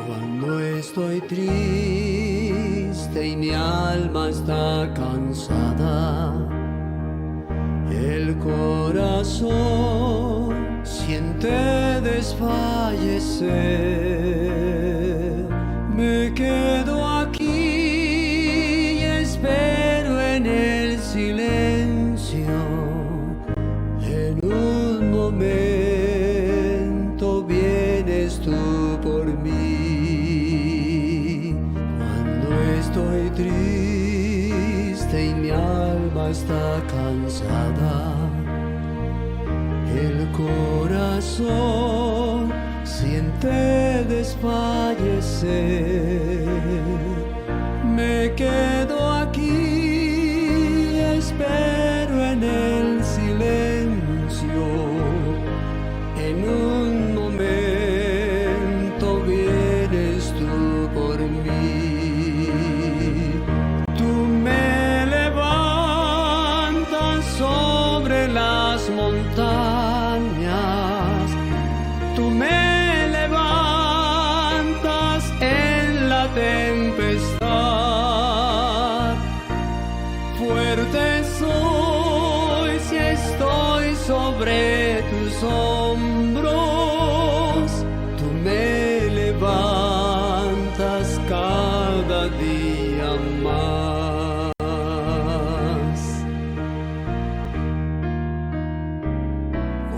Cuando estoy triste y mi alma está cansada, el corazón siente desfallecer. Me quedo aquí y espero en el silencio. En un momento vienes tú por mí. Cuando estoy triste y mi alma está cansada, el corazón siente desfallecer. Me quedo aquí y espero en el silencio. En un momento vienes tú por mí. Tú me levantas sobre las montañas. Tú me levantas en la tempestad. Fuerte soy si estoy sobre tus hombros. Tú me levantas cada día más.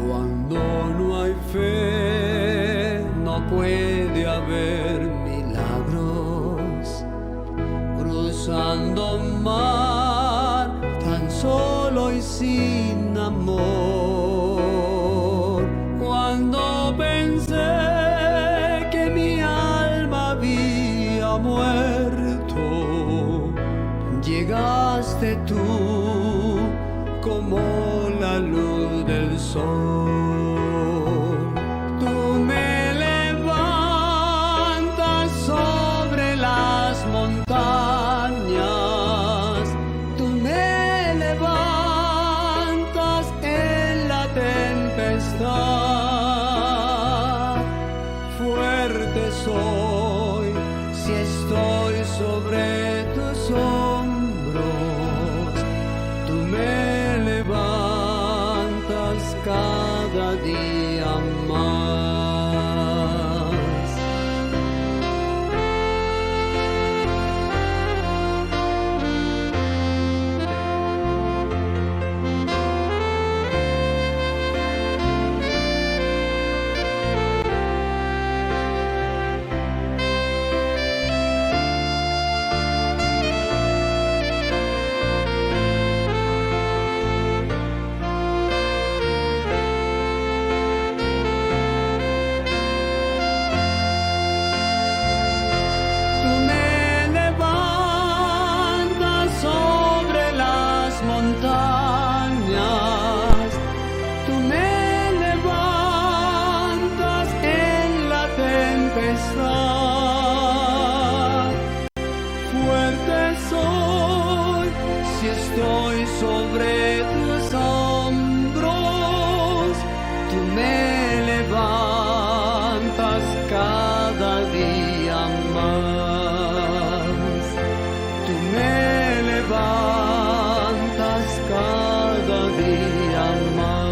Cuando no hay fe, no puede haber milagros. Cruzando mar tan solo y sin amor. Cuando pensé que mi alma había muerto, llegaste tú como la luz del sol. Tú me levantas sobre las montañas. Tú me levantas en la tempestad. Fuerte soy si estoy sobre tus hombros. Tú me levantas cada día más. Fuerte soy si estoy sobre tus hombros. Tú me levantas cada día más. Tú me levantas cada día más.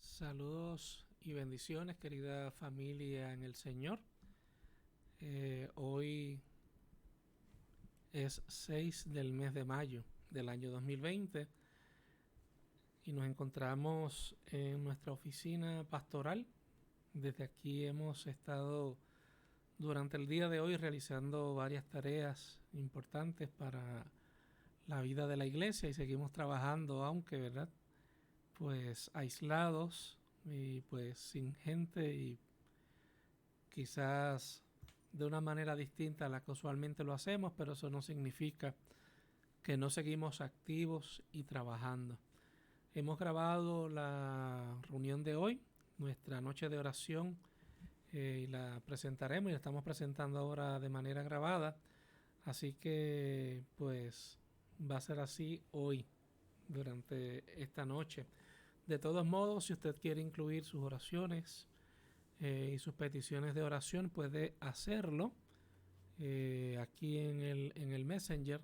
Saludos y bendiciones, querida familia en el Señor. Hoy es 6 del mes de mayo del año 2020 y nos encontramos en nuestra oficina pastoral. Desde aquí hemos estado durante el día de hoy realizando varias tareas importantes para la vida de la iglesia y seguimos trabajando, aunque, ¿verdad?, pues aislados y pues sin gente y quizás de una manera distinta a la que usualmente lo hacemos, pero eso no significa que no seguimos activos y trabajando. Hemos grabado la reunión de hoy, nuestra noche de oración, y la presentaremos y la estamos presentando ahora de manera grabada Así que pues va a ser así hoy, durante esta noche. De todos modos, si usted quiere incluir sus oraciones y sus peticiones de oración, puede hacerlo aquí en el Messenger.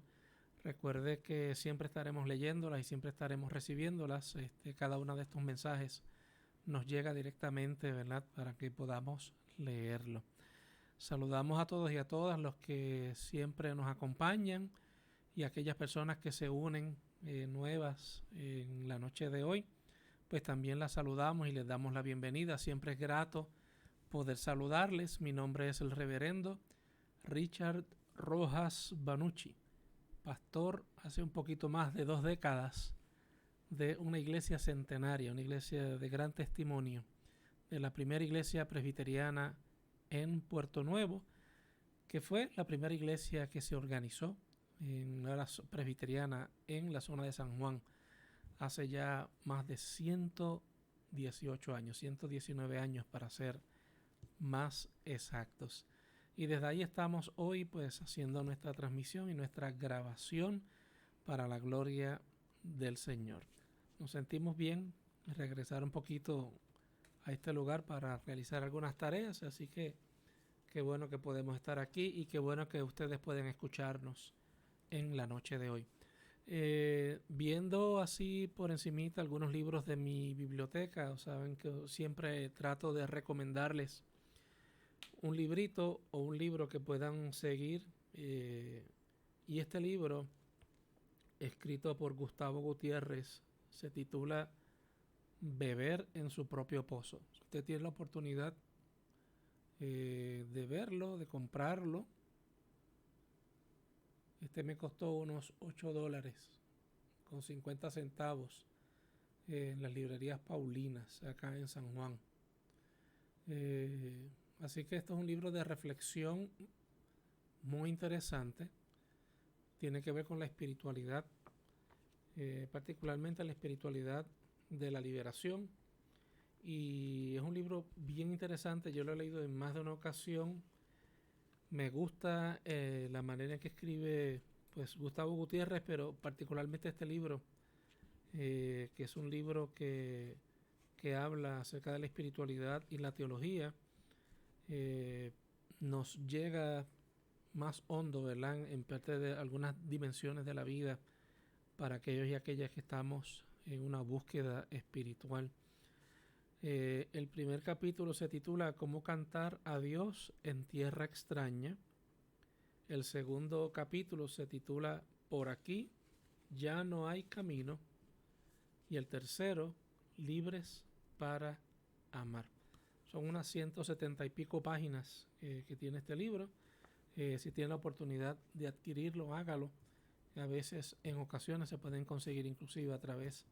Recuerde que siempre estaremos leyéndolas y siempre estaremos recibiéndolas. Cada uno de estos mensajes nos llega directamente, ¿verdad? Para que podamos leerlo. Saludamos a todos y a todas los que siempre nos acompañan y a aquellas personas que se unen nuevas en la noche de hoy. Pues también las saludamos y les damos la bienvenida. Siempre es grato poder saludarles. Mi nombre es el reverendo Richard Rojas Banucci, pastor hace un poquito más de 2 décadas de una iglesia centenaria, una iglesia de gran testimonio, de la primera iglesia presbiteriana en Puerto Nuevo, que fue la primera iglesia que se organizó en la presbiteriana en la zona de San Juan hace ya más de 118 años, 119 años para ser más exactos. Y desde ahí estamos hoy pues haciendo nuestra transmisión y nuestra grabación para la gloria del Señor. Nos sentimos bien regresar un poquito a este lugar para realizar algunas tareas, así que qué bueno que podemos estar aquí y qué bueno que ustedes pueden escucharnos en la noche de hoy. Viendo así por encimita algunos libros de mi biblioteca, saben que siempre trato de recomendarles un librito o un libro que puedan seguir, y este libro, escrito por Gustavo Gutiérrez, se titula Beber en su propio pozo. Si usted tiene la oportunidad de verlo, de comprarlo, me costó unos $8 con 50 centavos en las librerías Paulinas acá en San Juan. Así que esto es un libro de reflexión muy interesante. Tiene que ver con la espiritualidad, particularmente la espiritualidad de la liberación. Y es un libro bien interesante. Yo lo he leído en más de una ocasión. Me gusta la manera en que escribe pues Gustavo Gutiérrez, pero particularmente este libro, que es un libro que habla acerca de la espiritualidad y la teología, nos llega más hondo, ¿verdad? En parte de algunas dimensiones de la vida para aquellos y aquellas que estamos en una búsqueda espiritual. El primer capítulo se titula Cómo cantar a Dios en tierra extraña. El segundo capítulo se titula Por aquí ya no hay camino. Y el tercero, Libres para amar. Son unas 170 y pico páginas que tiene este libro. Si tiene la oportunidad de adquirirlo, hágalo. A veces, en ocasiones, se pueden conseguir inclusive a través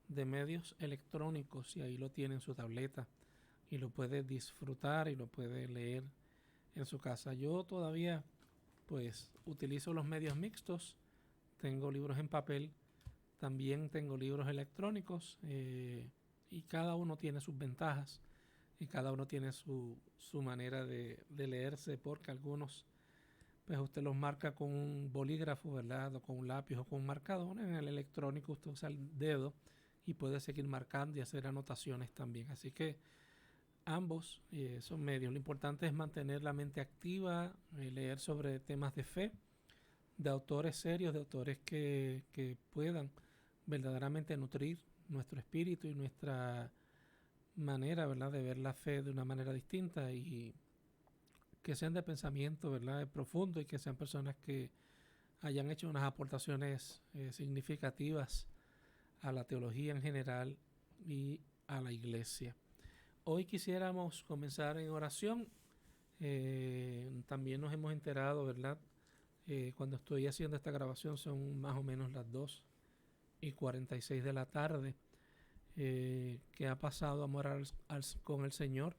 de medios electrónicos, y ahí lo tiene en su tableta y lo puede disfrutar y lo puede leer en su casa. Yo todavía pues utilizo los medios mixtos. Tengo libros en papel, también tengo libros electrónicos, y cada uno tiene sus ventajas y cada uno tiene su manera de leerse, porque algunos pues usted los marca con un bolígrafo, ¿verdad? O con un lápiz o con un marcador. En el electrónico usted usa el dedo y puede seguir marcando y hacer anotaciones también. Así que ambos son medios. Lo importante es mantener la mente activa, leer sobre temas de fe, de autores serios, de autores que puedan verdaderamente nutrir nuestro espíritu y nuestra manera, ¿verdad?, de ver la fe de una manera distinta, y que sean de pensamiento, ¿verdad?, profundo, y que sean personas que hayan hecho unas aportaciones significativas a la teología en general y a la iglesia. Hoy quisiéramos comenzar en oración. También nos hemos enterado, ¿verdad? Cuando estoy haciendo esta grabación son más o menos las 2:46 de la tarde, que ha pasado a morar con el Señor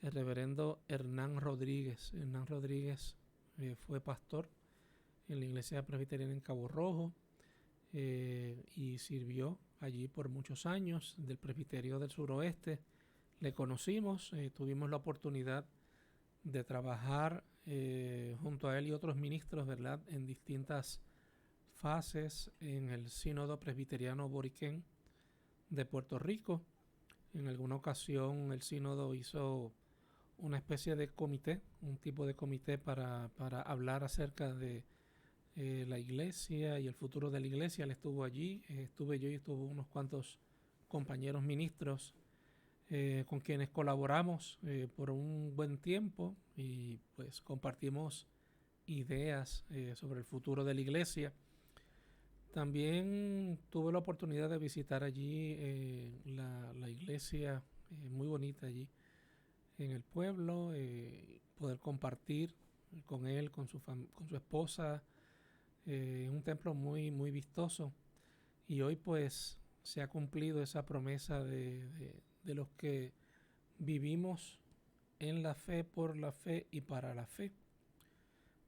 el reverendo Hernán Rodríguez. Hernán Rodríguez fue pastor en la iglesia presbiteriana en Cabo Rojo, y sirvió allí por muchos años, del presbiterio del suroeste. Le conocimos, tuvimos la oportunidad de trabajar junto a él y otros ministros, ¿verdad?, en distintas fases en el Sínodo Presbiteriano Boriquén de Puerto Rico. En alguna ocasión el sínodo hizo una especie de comité, un tipo de comité para hablar acerca de la iglesia y el futuro de la iglesia. Él estuvo allí, estuve yo y estuvo unos cuantos compañeros ministros con quienes colaboramos por un buen tiempo y pues compartimos ideas sobre el futuro de la iglesia. También tuve la oportunidad de visitar allí la iglesia, muy bonita allí en el pueblo, poder compartir con él, con su esposa, un templo muy, muy vistoso. Y hoy pues se ha cumplido esa promesa de los que vivimos en la fe, por la fe y para la fe,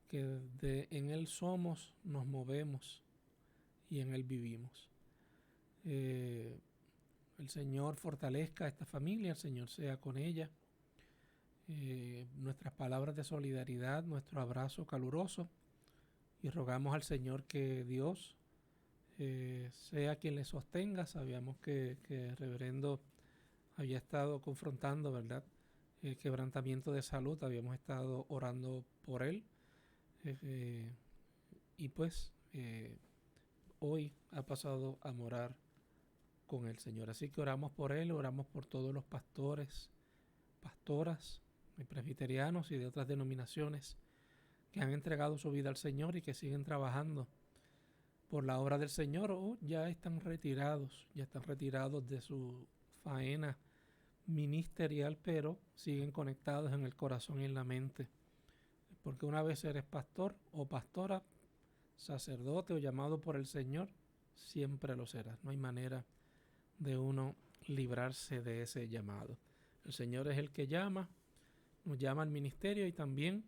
que en Él somos, nos movemos y en Él vivimos. El Señor fortalezca a esta familia, el Señor sea con ella. Nuestras palabras de solidaridad, nuestro abrazo caluroso, y rogamos al Señor que Dios sea quien le sostenga. Sabíamos que el reverendo había estado confrontando, ¿verdad?, el quebrantamiento de salud. Habíamos estado orando por él y pues hoy ha pasado a morar con el Señor. Así que oramos por él, oramos por todos los pastores, pastoras, presbiterianos y de otras denominaciones que han entregado su vida al Señor y que siguen trabajando por la obra del Señor, o ya están retirados de su faena ministerial, pero siguen conectados en el corazón y en la mente. Porque una vez eres pastor o pastora, sacerdote o llamado por el Señor, siempre lo serás. No hay manera de uno librarse de ese llamado. El Señor es el que nos llama al ministerio, y también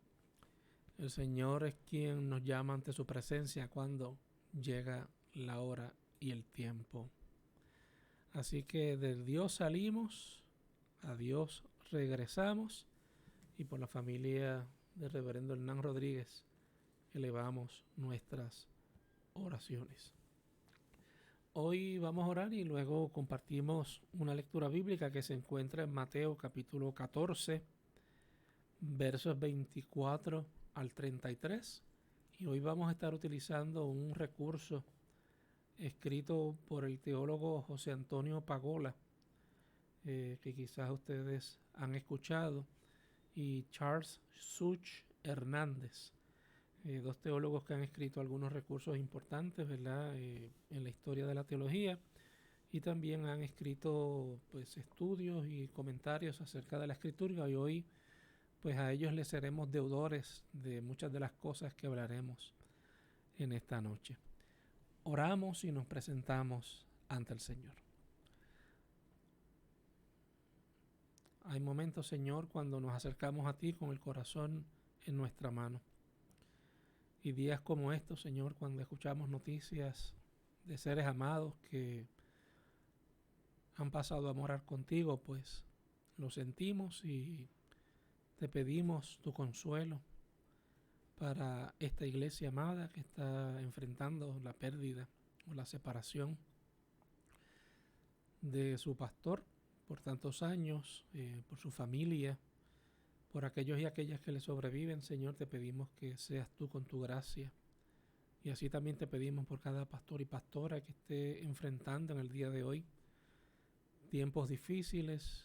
el Señor es quien nos llama ante su presencia cuando llega la hora y el tiempo. Así que de Dios salimos, a Dios regresamos, y por la familia del reverendo Hernán Rodríguez elevamos nuestras oraciones. Hoy vamos a orar y luego compartimos una lectura bíblica que se encuentra en Mateo capítulo 14, versos 24 al 33. Y hoy vamos a estar utilizando un recurso escrito por el teólogo José Antonio Pagola, que quizás ustedes han escuchado, y Charles Such Hernández, dos teólogos que han escrito algunos recursos importantes, ¿verdad?, en la historia de la teología, y también han escrito pues estudios y comentarios acerca de la Escritura, y hoy pues a ellos les seremos deudores de muchas de las cosas que hablaremos en esta noche. Oramos y nos presentamos ante el Señor. Hay momentos, Señor, cuando nos acercamos a ti con el corazón en nuestra mano. Y días como estos, Señor, cuando escuchamos noticias de seres amados que han pasado a morar contigo, pues lo sentimos y te pedimos tu consuelo para esta iglesia amada que está enfrentando la pérdida o la separación de su pastor por tantos años, por su familia, por aquellos y aquellas que le sobreviven. Señor, te pedimos que seas tú con tu gracia, y así también te pedimos por cada pastor y pastora que esté enfrentando en el día de hoy tiempos difíciles,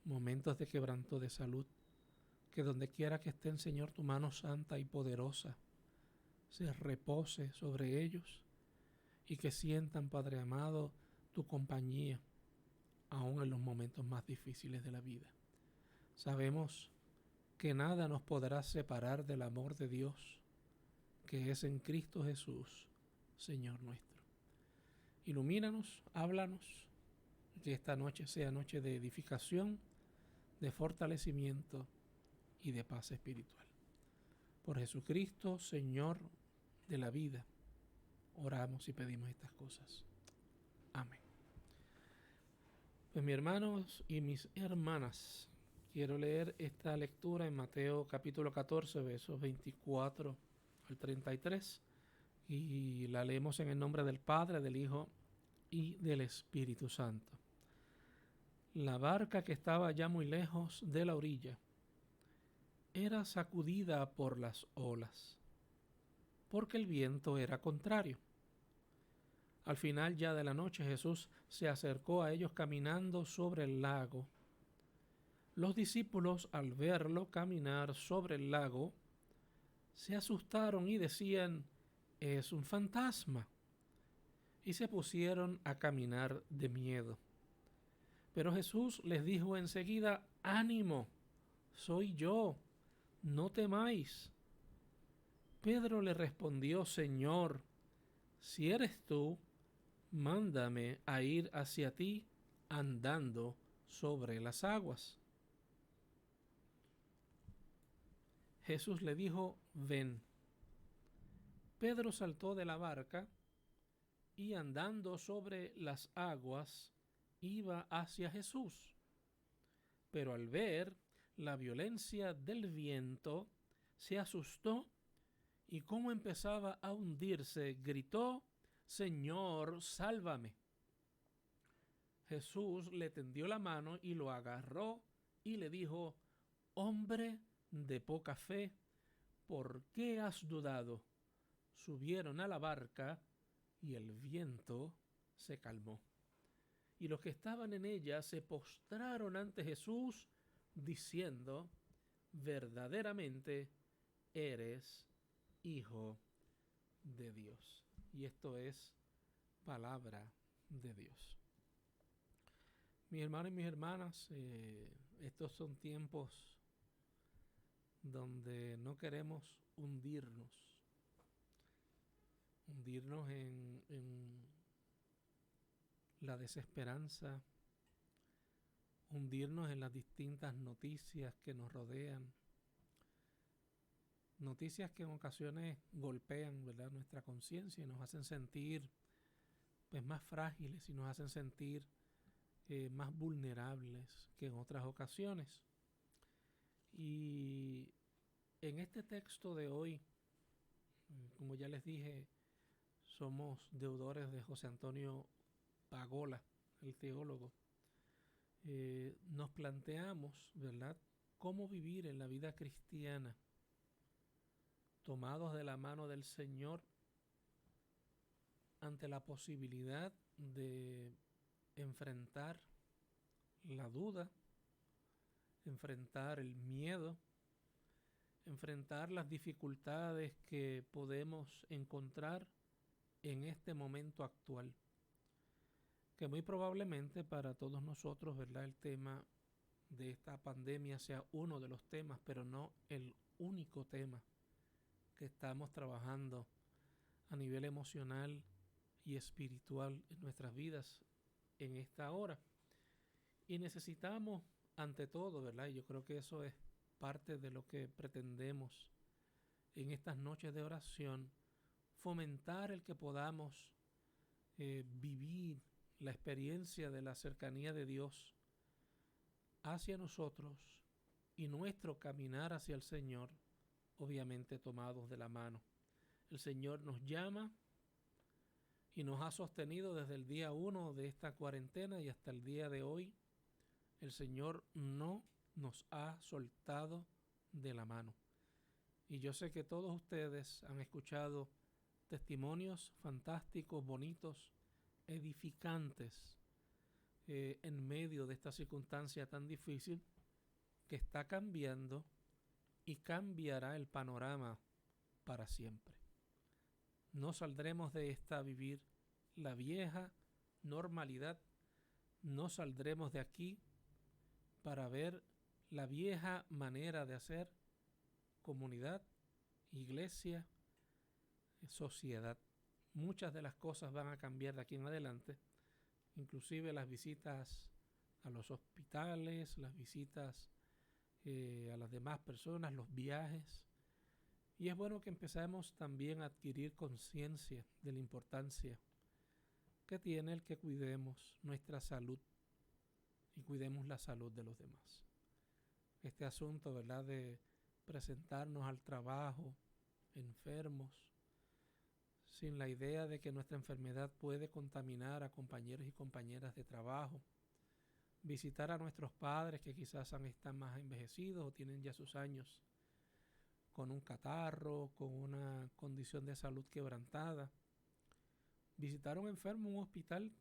momentos de quebranto de salud, que donde quiera que estén, Señor, tu mano santa y poderosa se repose sobre ellos, y que sientan, Padre amado, tu compañía aún en los momentos más difíciles de la vida. Sabemos que nada nos podrá separar del amor de Dios, que es en Cristo Jesús, Señor nuestro. Ilumínanos, háblanos, que esta noche sea noche de edificación, de fortalecimiento y de paz espiritual. Por Jesucristo, Señor de la vida, oramos y pedimos estas cosas. Amén. Pues mis hermanos y mis hermanas, Quiero leer esta lectura en Mateo capítulo 14, versos 24 al 33, y la leemos en el nombre del Padre, del Hijo y del Espíritu Santo. La barca, que estaba ya muy lejos de la orilla, era sacudida por las olas, porque el viento era contrario. Al final ya de la noche, Jesús se acercó a ellos caminando sobre el lago. Los discípulos, al verlo caminar sobre el lago, se asustaron y decían: «Es un fantasma», y se pusieron a caminar de miedo. Pero Jesús les dijo enseguida: «Ánimo, soy yo, no temáis». Pedro le respondió: «Señor, si eres tú, mándame a ir hacia ti andando sobre las aguas». Jesús le dijo: «Ven». Pedro saltó de la barca y, andando sobre las aguas, iba hacia Jesús. Pero al ver la violencia del viento, se asustó y, como empezaba a hundirse, gritó: «Señor, sálvame». Jesús le tendió la mano y lo agarró y le dijo: «Hombre de poca fe, ¿por qué has dudado?». Subieron a la barca y el viento se calmó. Y los que estaban en ella se postraron ante Jesús, diciendo: «Verdaderamente eres Hijo de Dios». Y esto es palabra de Dios. Mis hermanos y mis hermanas, estos son tiempos donde no queremos hundirnos en la desesperanza, hundirnos en las distintas noticias que nos rodean, noticias que en ocasiones golpean, ¿verdad?, nuestra conciencia y nos hacen sentir pues más frágiles y nos hacen sentir más vulnerables que en otras ocasiones. Y en este texto de hoy, como ya les dije, somos deudores de José Antonio Pagola, el teólogo. Nos planteamos, ¿verdad?, cómo vivir en la vida cristiana, tomados de la mano del Señor ante la posibilidad de enfrentar la duda, enfrentar el miedo, enfrentar las dificultades que podemos encontrar en este momento actual, que muy probablemente para todos nosotros, ¿verdad?, el tema de esta pandemia sea uno de los temas, pero no el único tema que estamos trabajando a nivel emocional y espiritual en nuestras vidas en esta hora. Y necesitamos, ante todo, ¿verdad?, y yo creo que eso es parte de lo que pretendemos en estas noches de oración, fomentar el que podamos vivir la experiencia de la cercanía de Dios hacia nosotros y nuestro caminar hacia el Señor, obviamente tomados de la mano. El Señor nos llama y nos ha sostenido desde el día 1 de esta cuarentena y hasta el día de hoy. El Señor no nos ha soltado de la mano. Y yo sé que todos ustedes han escuchado testimonios fantásticos, bonitos, edificantes, en medio de esta circunstancia tan difícil que está cambiando y cambiará el panorama para siempre. No saldremos de esta a vivir la vieja normalidad, no saldremos de aquí para ver la vieja manera de hacer comunidad, iglesia, sociedad. Muchas de las cosas van a cambiar de aquí en adelante, inclusive las visitas a los hospitales, las visitas a las demás personas, los viajes. Y es bueno que empecemos también a adquirir conciencia de la importancia que tiene el que cuidemos nuestra salud y cuidemos la salud de los demás. este asunto, ¿verdad?, de presentarnos al trabajo enfermos, sin la idea de que nuestra enfermedad puede contaminar a compañeros y compañeras de trabajo, visitar a nuestros padres que quizás están más envejecidos o tienen ya sus años con un catarro, con una condición de salud quebrantada, visitar a un enfermo en un hospital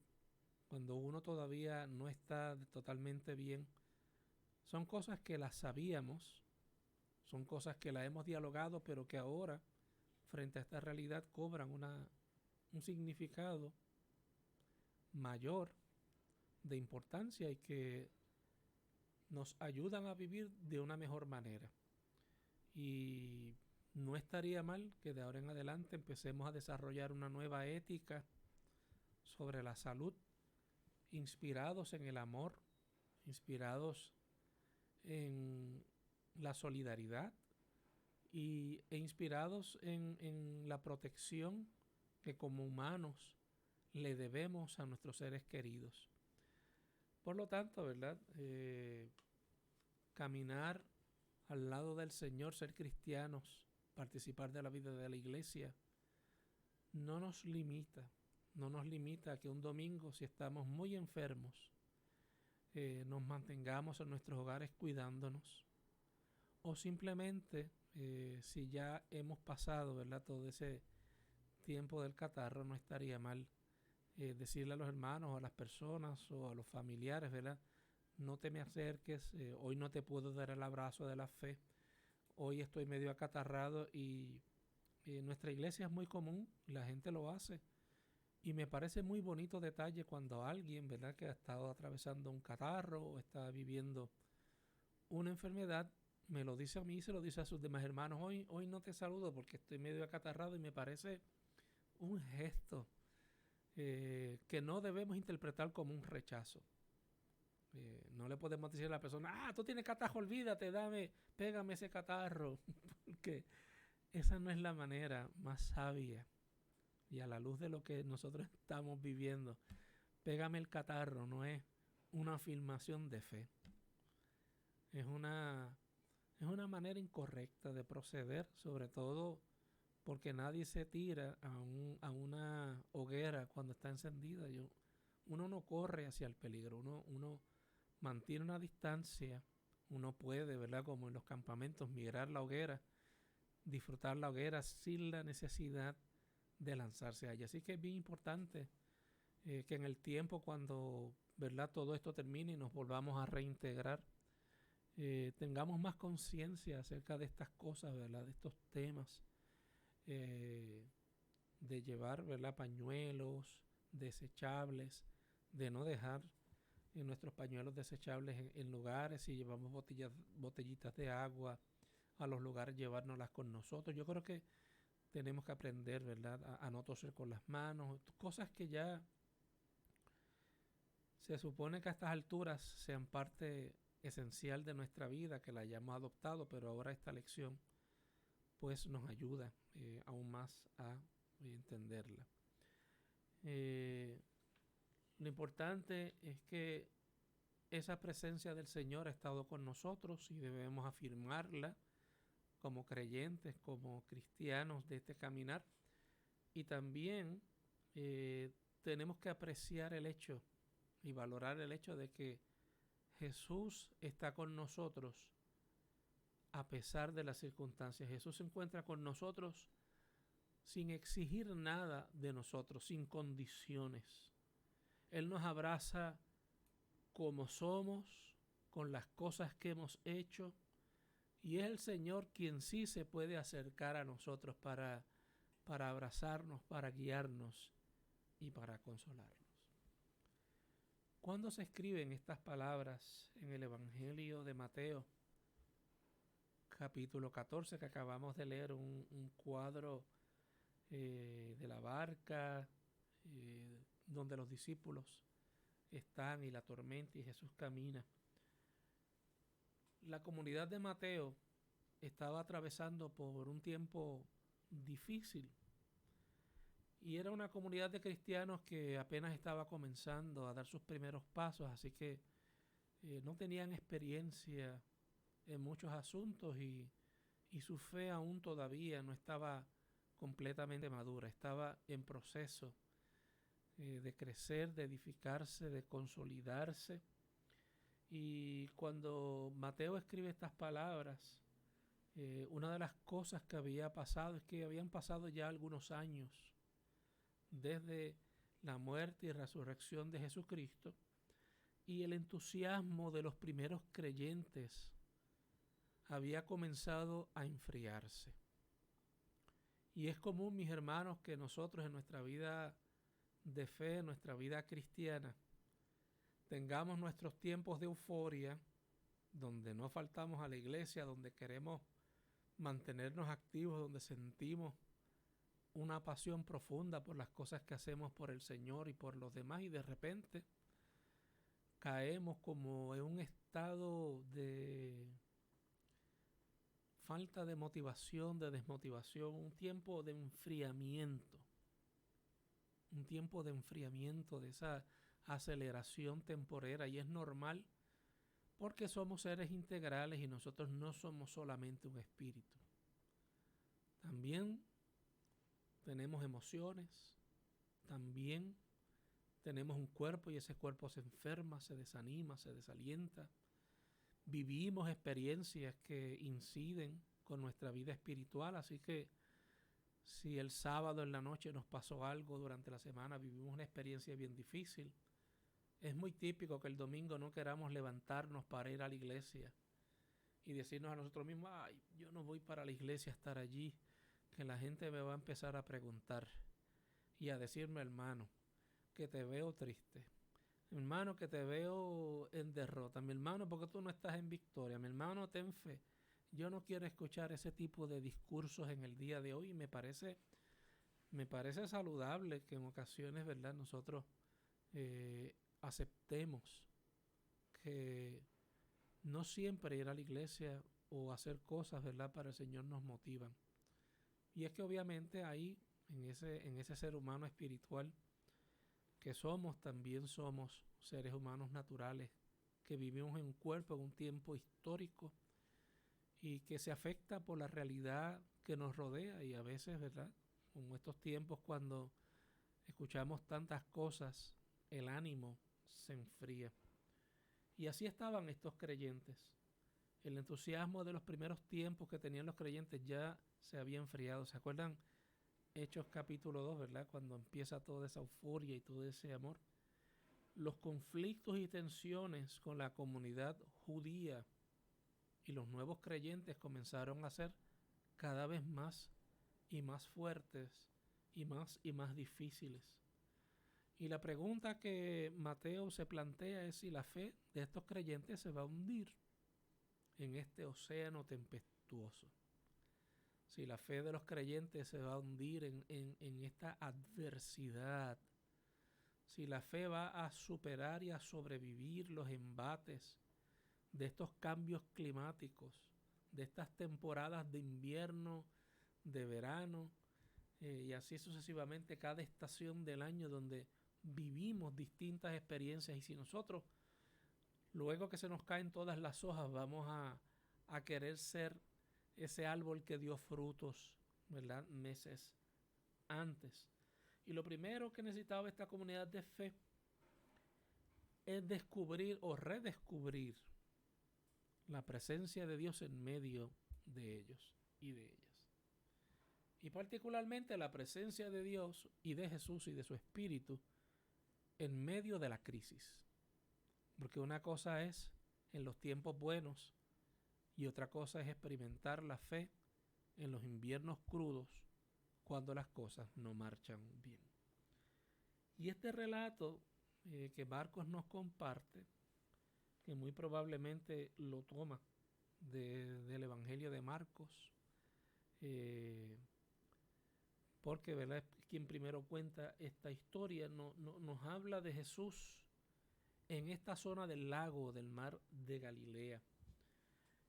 cuando uno todavía no está totalmente bien. Son cosas que las sabíamos, son cosas que las hemos dialogado, pero que ahora, frente a esta realidad, cobran un significado mayor de importancia y que nos ayudan a vivir de una mejor manera. Y no estaría mal que de ahora en adelante empecemos a desarrollar una nueva ética sobre la salud, inspirados en el amor, inspirados en la solidaridad e inspirados en la protección que como humanos le debemos a nuestros seres queridos. Por lo tanto, ¿verdad? Caminar al lado del Señor, ser cristianos, participar de la vida de la iglesia, no nos limita a que un domingo, si estamos muy enfermos, nos mantengamos en nuestros hogares cuidándonos, o simplemente si ya hemos pasado, ¿verdad?, todo ese tiempo del catarro, no estaría mal decirle a los hermanos o a las personas o a los familiares, ¿verdad?, no te me acerques, hoy no te puedo dar el abrazo de la fe, hoy estoy medio acatarrado. Y en nuestra iglesia es muy común, la gente lo hace, y me parece muy bonito detalle cuando alguien, ¿verdad?, que ha estado atravesando un catarro o está viviendo una enfermedad, me lo dice a mí y se lo dice a sus demás hermanos: hoy no te saludo porque estoy medio acatarrado. Y me parece un gesto que no debemos interpretar como un rechazo. No le podemos decir a la persona: tú tienes catarro, olvídate, pégame ese catarro, porque esa no es la manera más sabia. Y a la luz de lo que nosotros estamos viviendo, pégame el catarro no es una afirmación de fe. Es una manera incorrecta de proceder, sobre todo porque nadie se tira a una hoguera cuando está encendida. Uno no corre hacia el peligro, uno mantiene una distancia, uno puede, ¿verdad?, como en los campamentos, migrar la hoguera, disfrutar la hoguera sin la necesidad de lanzarse a ella. Así que es bien importante que en el tiempo, cuando, ¿verdad?, todo esto termine y nos volvamos a reintegrar, tengamos más conciencia acerca de estas cosas, ¿verdad?, de estos temas, de llevar, ¿verdad?, pañuelos desechables, de no dejar nuestros pañuelos desechables en lugares. Si llevamos botellitas de agua a los lugares, llevárnoslas con nosotros. Yo creo que tenemos que aprender, ¿verdad?, a no toser con las manos, cosas que ya se supone que a estas alturas sean parte esencial de nuestra vida, que la hayamos adoptado, pero ahora esta lección pues nos ayuda aún más a entenderla. Lo importante es que esa presencia del Señor ha estado con nosotros y debemos afirmarla como creyentes, como cristianos de este caminar. Y también tenemos que apreciar el hecho y valorar el hecho de que Jesús está con nosotros a pesar de las circunstancias. Jesús se encuentra con nosotros sin exigir nada de nosotros, sin condiciones. Él nos abraza como somos, con las cosas que hemos hecho, y es el Señor quien sí se puede acercar a nosotros para abrazarnos, para guiarnos y para consolarnos. ¿Cuándo se escriben estas palabras en el Evangelio de Mateo, capítulo 14, que acabamos de leer, un cuadro de la barca donde los discípulos están y la tormenta y Jesús camina? La comunidad de Mateo estaba atravesando por un tiempo difícil y era una comunidad de cristianos que apenas estaba comenzando a dar sus primeros pasos, así que no tenían experiencia en muchos asuntos y su fe aún todavía no estaba completamente madura, estaba en proceso de crecer, de edificarse, de consolidarse. Y cuando Mateo escribe estas palabras, una de las cosas que había pasado es que habían pasado ya algunos años desde la muerte y resurrección de Jesucristo, y el entusiasmo de los primeros creyentes había comenzado a enfriarse. Y es común, mis hermanos, que nosotros en nuestra vida de fe, en nuestra vida cristiana, tengamos nuestros tiempos de euforia, donde no faltamos a la iglesia, donde queremos mantenernos activos, donde sentimos una pasión profunda por las cosas que hacemos por el Señor y por los demás, y de repente caemos como en un estado de falta de motivación, de desmotivación, un tiempo de enfriamiento, de esa aceleración temporera. Y es normal porque somos seres integrales y nosotros no somos solamente un espíritu. También tenemos emociones, también tenemos un cuerpo, y ese cuerpo se enferma, se desanima, se desalienta. Vivimos experiencias que inciden con nuestra vida espiritual, así que si el sábado en la noche nos pasó algo durante la semana, vivimos una experiencia bien difícil, es muy típico que el domingo no queramos levantarnos para ir a la iglesia y decirnos a nosotros mismos: ay, yo no voy para la iglesia a estar allí, que la gente me va a empezar a preguntar y a decirme: hermano, que te veo triste, mi hermano, que te veo en derrota, mi hermano, porque tú no estás en victoria, mi hermano, ten fe. Yo no quiero escuchar ese tipo de discursos en el día de hoy. Me parece saludable que en ocasiones, ¿verdad?, nosotros aceptemos que no siempre ir a la iglesia o hacer cosas, ¿verdad?, para el Señor nos motivan. Y es que obviamente ahí, en ese ser humano espiritual que somos, también somos seres humanos naturales que vivimos en un cuerpo, en un tiempo histórico, y que se afecta por la realidad que nos rodea. Y a veces, ¿verdad?, en estos tiempos, cuando escuchamos tantas cosas, el ánimo se enfría. Y así estaban estos creyentes. El entusiasmo de los primeros tiempos que tenían los creyentes ya se había enfriado. ¿Se acuerdan? Hechos capítulo 2, ¿verdad?, cuando empieza toda esa euforia y todo ese amor. Los conflictos y tensiones con la comunidad judía y los nuevos creyentes comenzaron a ser cada vez más y más fuertes y más difíciles. Y la pregunta que Mateo se plantea es si la fe de estos creyentes se va a hundir en este océano tempestuoso. Si la fe de los creyentes se va a hundir en esta adversidad. Si la fe va a superar y a sobrevivir los embates de estos cambios climáticos, de estas temporadas de invierno, de verano, y así sucesivamente, cada estación del año donde vivimos distintas experiencias. Y si nosotros, luego que se nos caen todas las hojas, vamos a querer ser ese árbol que dio frutos, ¿verdad?, meses antes. Y lo primero que necesitaba esta comunidad de fe es descubrir o redescubrir la presencia de Dios en medio de ellos y de ellas. Y particularmente la presencia de Dios y de Jesús y de su Espíritu en medio de la crisis. Porque una cosa es en los tiempos buenos y otra cosa es experimentar la fe en los inviernos crudos, cuando las cosas no marchan bien. Y este relato que Marcos nos comparte, que muy probablemente lo toma del Evangelio de Marcos, porque, ¿verdad?, es quien primero cuenta esta historia, nos habla de Jesús en esta zona del lago, del mar de Galilea.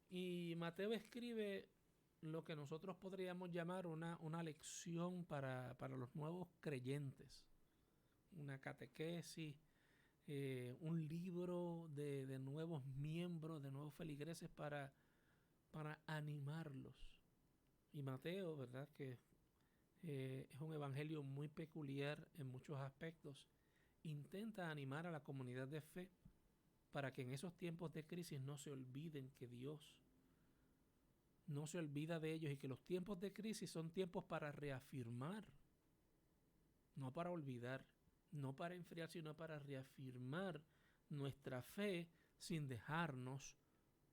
Y Mateo escribe lo que nosotros podríamos llamar una lección para los nuevos creyentes, una catequesis, un libro de nuevos miembros, de nuevos feligreses, para para animarlos. Y Mateo, ¿verdad? Que es un evangelio muy peculiar en muchos aspectos. Intenta animar a la comunidad de fe para que en esos tiempos de crisis no se olviden que Dios no se olvida de ellos y que los tiempos de crisis son tiempos para reafirmar, no para olvidar, no para enfriar, sino para reafirmar nuestra fe sin dejarnos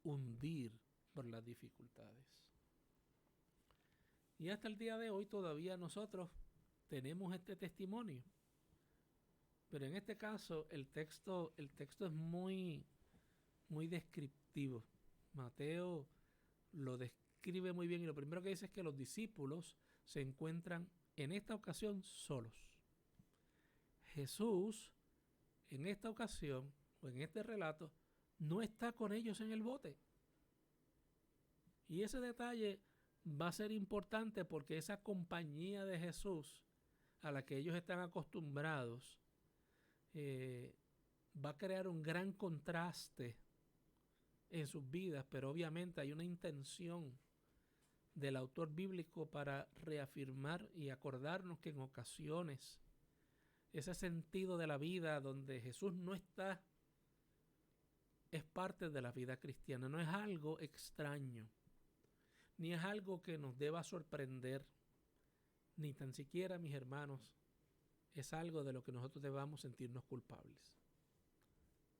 hundir por las dificultades. Y hasta el día de hoy todavía nosotros tenemos este testimonio. Pero en este caso el texto es muy descriptivo. Mateo lo describe muy bien y lo primero que dice es que los discípulos se encuentran en esta ocasión solos. Jesús en esta ocasión o en este relato no está con ellos en el bote. Y ese detalle va a ser importante porque esa compañía de Jesús a la que ellos están acostumbrados va a crear un gran contraste en sus vidas, pero obviamente hay una intención del autor bíblico para reafirmar y acordarnos que en ocasiones ese sentido de la vida donde Jesús no está es parte de la vida cristiana, no es algo extraño, ni es algo que nos deba sorprender, ni tan siquiera, mis hermanos, es algo de lo que nosotros debamos sentirnos culpables.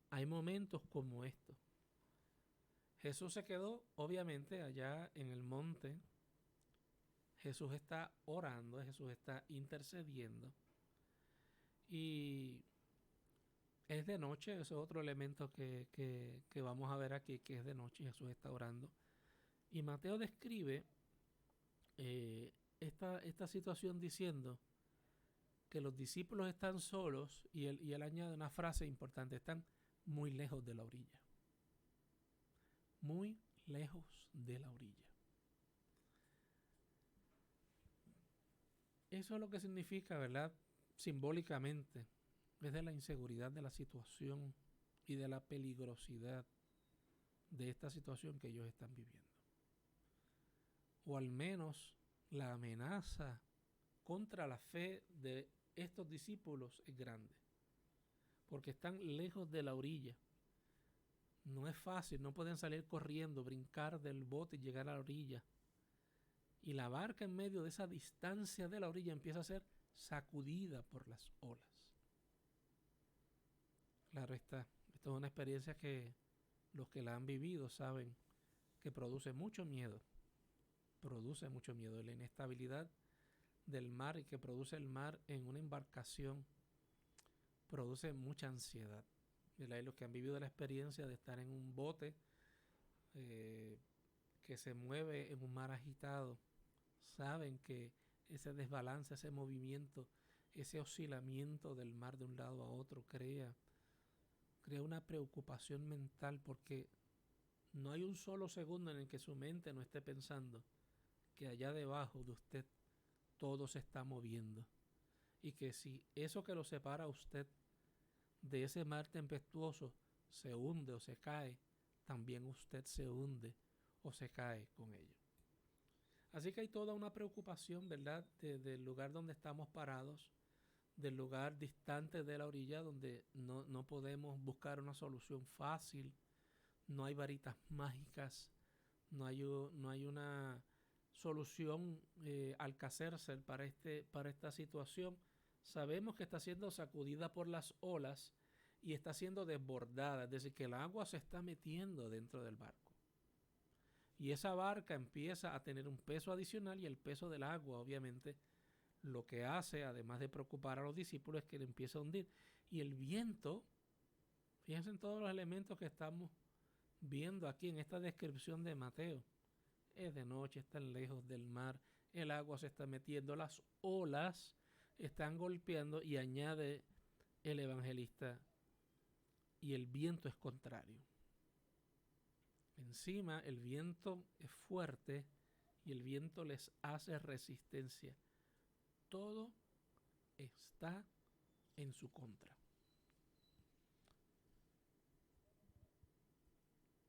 Hay momentos como estos. Jesús se quedó, obviamente, allá en el monte. Jesús está orando, Jesús está intercediendo. Y es de noche, ese es otro elemento que vamos a ver aquí, que es de noche, Jesús está orando. Y Mateo describe esta situación diciendo que los discípulos están solos y él añade una frase importante, están muy lejos de la orilla. Muy lejos de la orilla. Eso es lo que significa, ¿verdad? Simbólicamente, es de la inseguridad de la situación y de la peligrosidad de esta situación que ellos están viviendo. O al menos la amenaza contra la fe de estos discípulos es grande, porque están lejos de la orilla. No es fácil, no pueden salir corriendo, brincar del bote y llegar a la orilla. Y la barca en medio de esa distancia de la orilla empieza a ser sacudida por las olas. Claro está, esto es una experiencia que los que la han vivido saben que produce mucho miedo. Produce mucho miedo. La inestabilidad del mar y que produce el mar en una embarcación produce mucha ansiedad. Y los que han vivido la experiencia de estar en un bote que se mueve en un mar agitado saben que ese desbalance, ese movimiento, ese oscilamiento del mar de un lado a otro crea una preocupación mental, porque no hay un solo segundo en el que su mente no esté pensando que allá debajo de usted todo se está moviendo y que si eso que lo separa a usted de ese mar tempestuoso se hunde o se cae, también usted se hunde o se cae con ello. Así que hay toda una preocupación, ¿verdad?, del lugar donde estamos parados, del lugar distante de la orilla donde no podemos buscar una solución fácil, no hay varitas mágicas, no hay una solución alcacércel para esta situación. Sabemos que está siendo sacudida por las olas y está siendo desbordada, es decir, que el agua se está metiendo dentro del barco. Y esa barca empieza a tener un peso adicional y el peso del agua, obviamente, lo que hace, además de preocupar a los discípulos, es que le empieza a hundir. Y el viento, fíjense en todos los elementos que estamos viendo aquí en esta descripción de Mateo. Es de noche, están lejos del mar, el agua se está metiendo, las olas están golpeando y añade el evangelista, y el viento es contrario. Encima el viento es fuerte y el viento les hace resistencia. Todo está en su contra.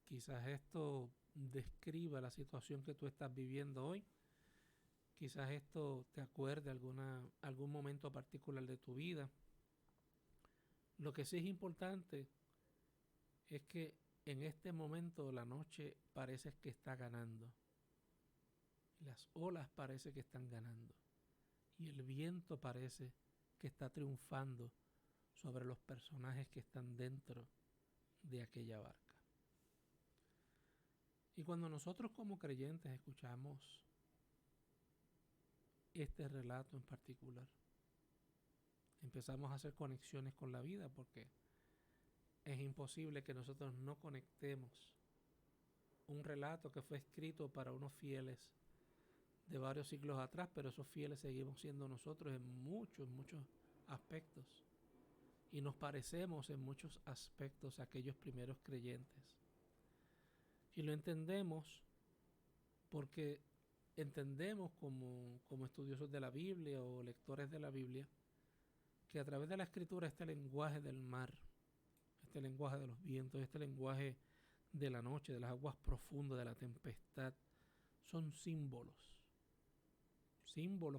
Quizás esto describa la situación que tú estás viviendo hoy. Quizás esto te acuerde algún momento particular de tu vida. Lo que sí es importante es que en este momento la noche parece que está ganando. Las olas parece que están ganando. Y el viento parece que está triunfando sobre los personajes que están dentro de aquella barca. Y cuando nosotros como creyentes escuchamos este relato en particular, empezamos a hacer conexiones con la vida, porque es imposible que nosotros no conectemos un relato que fue escrito para unos fieles de varios siglos atrás, pero esos fieles seguimos siendo nosotros en muchos aspectos, y nos parecemos en muchos aspectos a aquellos primeros creyentes. Y lo entendemos porque entendemos como estudiosos de la Biblia o lectores de la Biblia, que a través de la escritura este lenguaje del mar, este lenguaje de los vientos, este lenguaje de la noche, de las aguas profundas, de la tempestad, son símbolos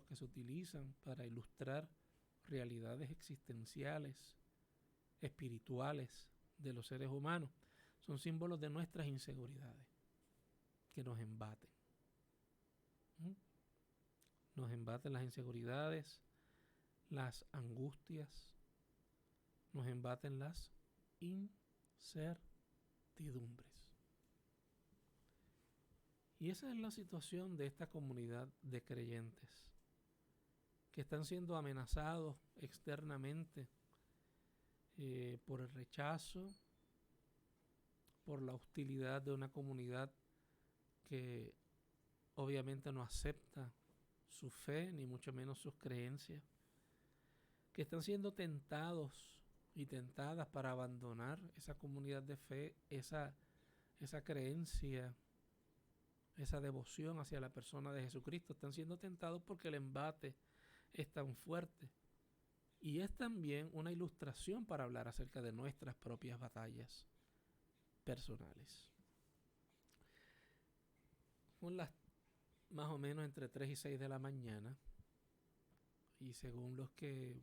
que se utilizan para ilustrar realidades existenciales, espirituales de los seres humanos. Son símbolos de nuestras inseguridades que nos embaten. Nos embaten las inseguridades, las angustias, nos embaten las incertidumbres. Y esa es la situación de esta comunidad de creyentes que están siendo amenazados externamente por el rechazo, por la hostilidad de una comunidad que obviamente no acepta su fe, ni mucho menos sus creencias, que están siendo tentados y tentadas para abandonar esa comunidad de fe, esa creencia, esa devoción hacia la persona de Jesucristo. Están siendo tentados porque el embate es tan fuerte. Y es también una ilustración para hablar acerca de nuestras propias batallas personales. Son las más o menos entre 3 y 6 de la mañana, y según los que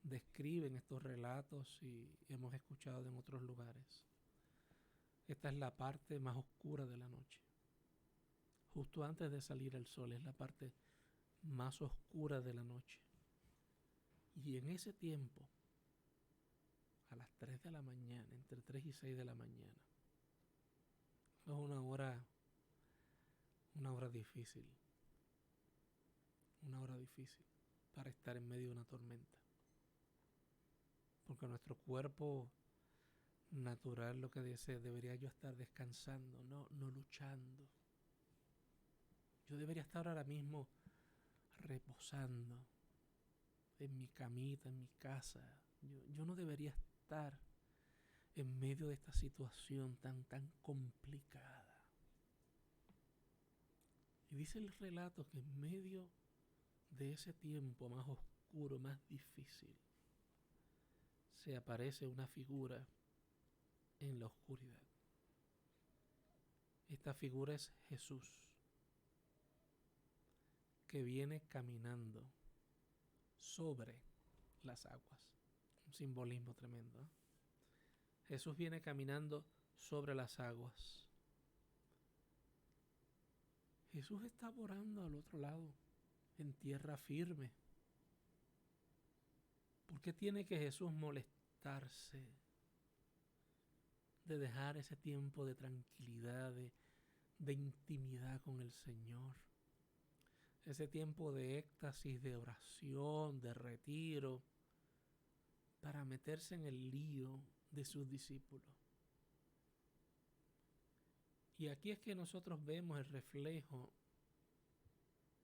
describen estos relatos y hemos escuchado en otros lugares, esta es la parte más oscura de la noche. Justo antes de salir el sol es la parte más oscura de la noche. Y en ese tiempo, a las 3 de la mañana, entre 3 y 6 de la mañana, es una hora difícil. Una hora difícil para estar en medio de una tormenta. Porque nuestro cuerpo natural lo que dice, debería yo estar descansando, no luchando. Yo debería estar ahora mismo reposando en mi camita, en mi casa. Yo no debería estar en medio de esta situación tan complicada. Y dice el relato que en medio de ese tiempo más oscuro, más difícil, se aparece una figura en la oscuridad. Esta figura es Jesús, que viene caminando sobre las aguas. Un simbolismo tremendo, ¿eh? Jesús viene caminando sobre las aguas. Jesús está orando al otro lado, en tierra firme. ¿Por qué tiene que Jesús molestarse de dejar ese tiempo de tranquilidad, de intimidad con el Señor? Ese tiempo de éxtasis, de oración, de retiro, para meterse en el lío de sus discípulos. Y aquí es que nosotros vemos el reflejo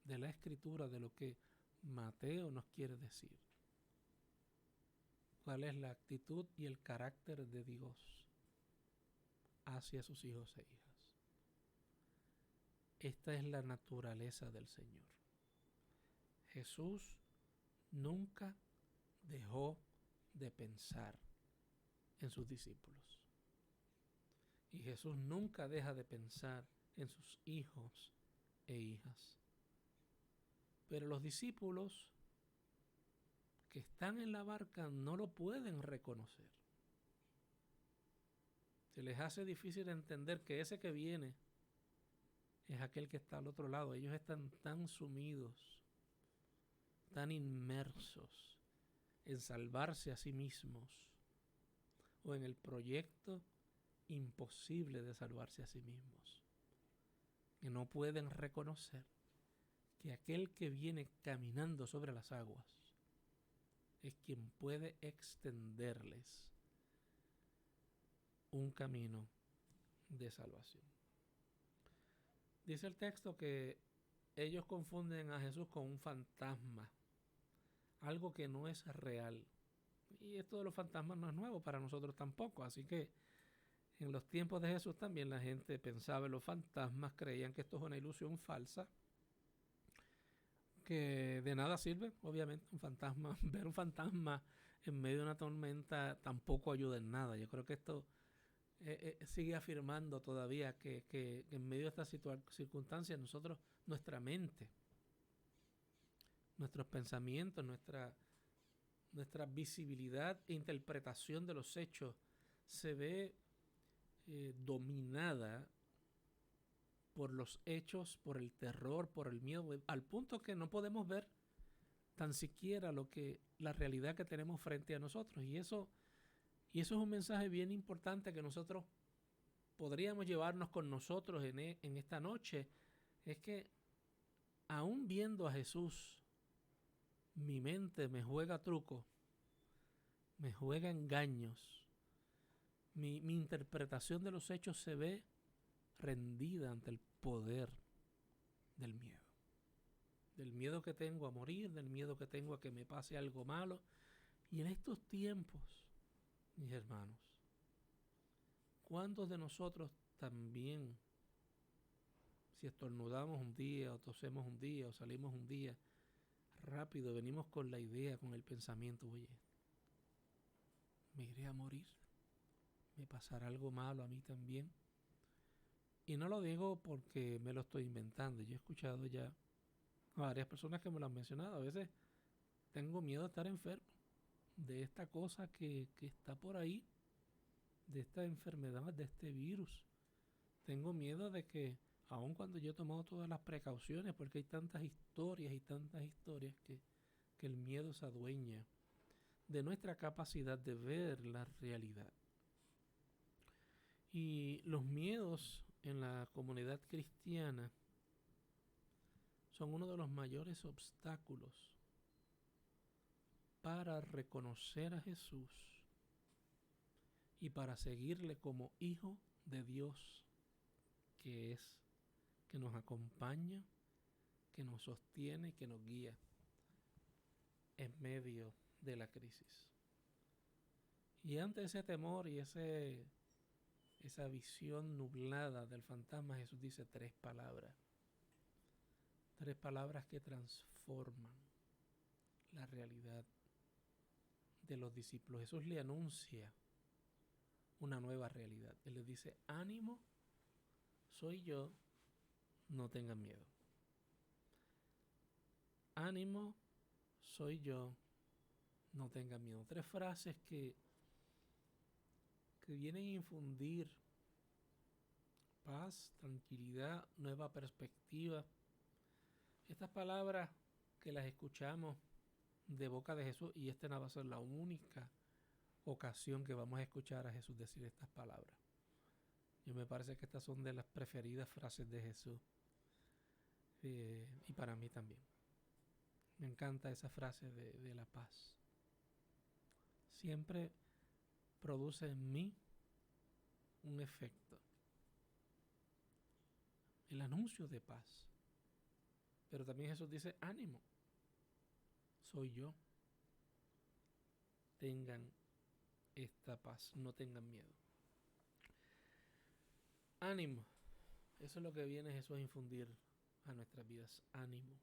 de la Escritura, de lo que Mateo nos quiere decir. ¿Cuál es la actitud y el carácter de Dios hacia sus hijos e hijas? Esta es la naturaleza del Señor. Jesús nunca dejó de pensar en sus discípulos. Y Jesús nunca deja de pensar en sus hijos e hijas. Pero los discípulos que están en la barca no lo pueden reconocer. Se les hace difícil entender que ese que viene es aquel que está al otro lado. Ellos están tan sumidos, tan inmersos en salvarse a sí mismos o en el proyecto imposible de salvarse a sí mismos, que no pueden reconocer que aquel que viene caminando sobre las aguas es quien puede extenderles un camino de salvación. Dice el texto que ellos confunden a Jesús con un fantasma, algo que no es real. Y esto de los fantasmas no es nuevo para nosotros tampoco, así que en los tiempos de Jesús también la gente pensaba en los fantasmas, creían que esto es una ilusión falsa, que de nada sirve, obviamente, un fantasma. Ver un fantasma en medio de una tormenta tampoco ayuda en nada. Yo creo que esto sigue afirmando todavía que en medio de estas circunstancias nosotros, nuestra mente, nuestros pensamientos, nuestra visibilidad e interpretación de los hechos se ve dominada por los hechos, por el terror, por el miedo, al punto que no podemos ver tan siquiera la realidad que tenemos frente a nosotros. Y eso es un mensaje bien importante que nosotros podríamos llevarnos con nosotros en esta noche. Es que aún viendo a Jesús, mi mente me juega trucos, me juega engaños. Mi interpretación de los hechos se ve rendida ante el poder del miedo. Del miedo que tengo a morir, del miedo que tengo a que me pase algo malo. Y en estos tiempos, mis hermanos, ¿cuántos de nosotros también, si estornudamos un día o tosemos un día o salimos un día, rápido venimos con la idea, con el pensamiento, oye, me iré a morir, me pasará algo malo a mí también? Y no lo digo porque me lo estoy inventando. Yo he escuchado ya a varias personas que me lo han mencionado. A veces tengo miedo de estar enfermo, de esta cosa que está por ahí, de esta enfermedad, de este virus. Tengo miedo de que, aun cuando yo he tomado todas las precauciones, porque hay tantas historias que el miedo se adueña de nuestra capacidad de ver la realidad. Y los miedos en la comunidad cristiana son uno de los mayores obstáculos para reconocer a Jesús y para seguirle como Hijo de Dios que es, que nos acompaña, que nos sostiene y que nos guía en medio de la crisis. Y ante ese temor y esa visión nublada del fantasma, Jesús dice tres palabras que transforman la realidad de los discípulos. Jesús le anuncia una nueva realidad. Él les dice: ánimo, soy yo, no tengan miedo. Ánimo, soy yo, no tengan miedo. Tres frases que vienen a infundir paz, tranquilidad, nueva perspectiva. Estas palabras que las escuchamos de boca de Jesús, y esta no va a ser la única ocasión que vamos a escuchar a Jesús decir estas palabras. Yo me parece que estas son de las preferidas frases de Jesús, y para mí también. Me encanta esa frase de la paz. Siempre produce en mí un efecto. El anuncio de paz. Pero también Jesús dice: ánimo, soy yo. Tengan esta paz, no tengan miedo. Ánimo. Eso es lo que viene Jesús a infundir a nuestras vidas. Ánimo.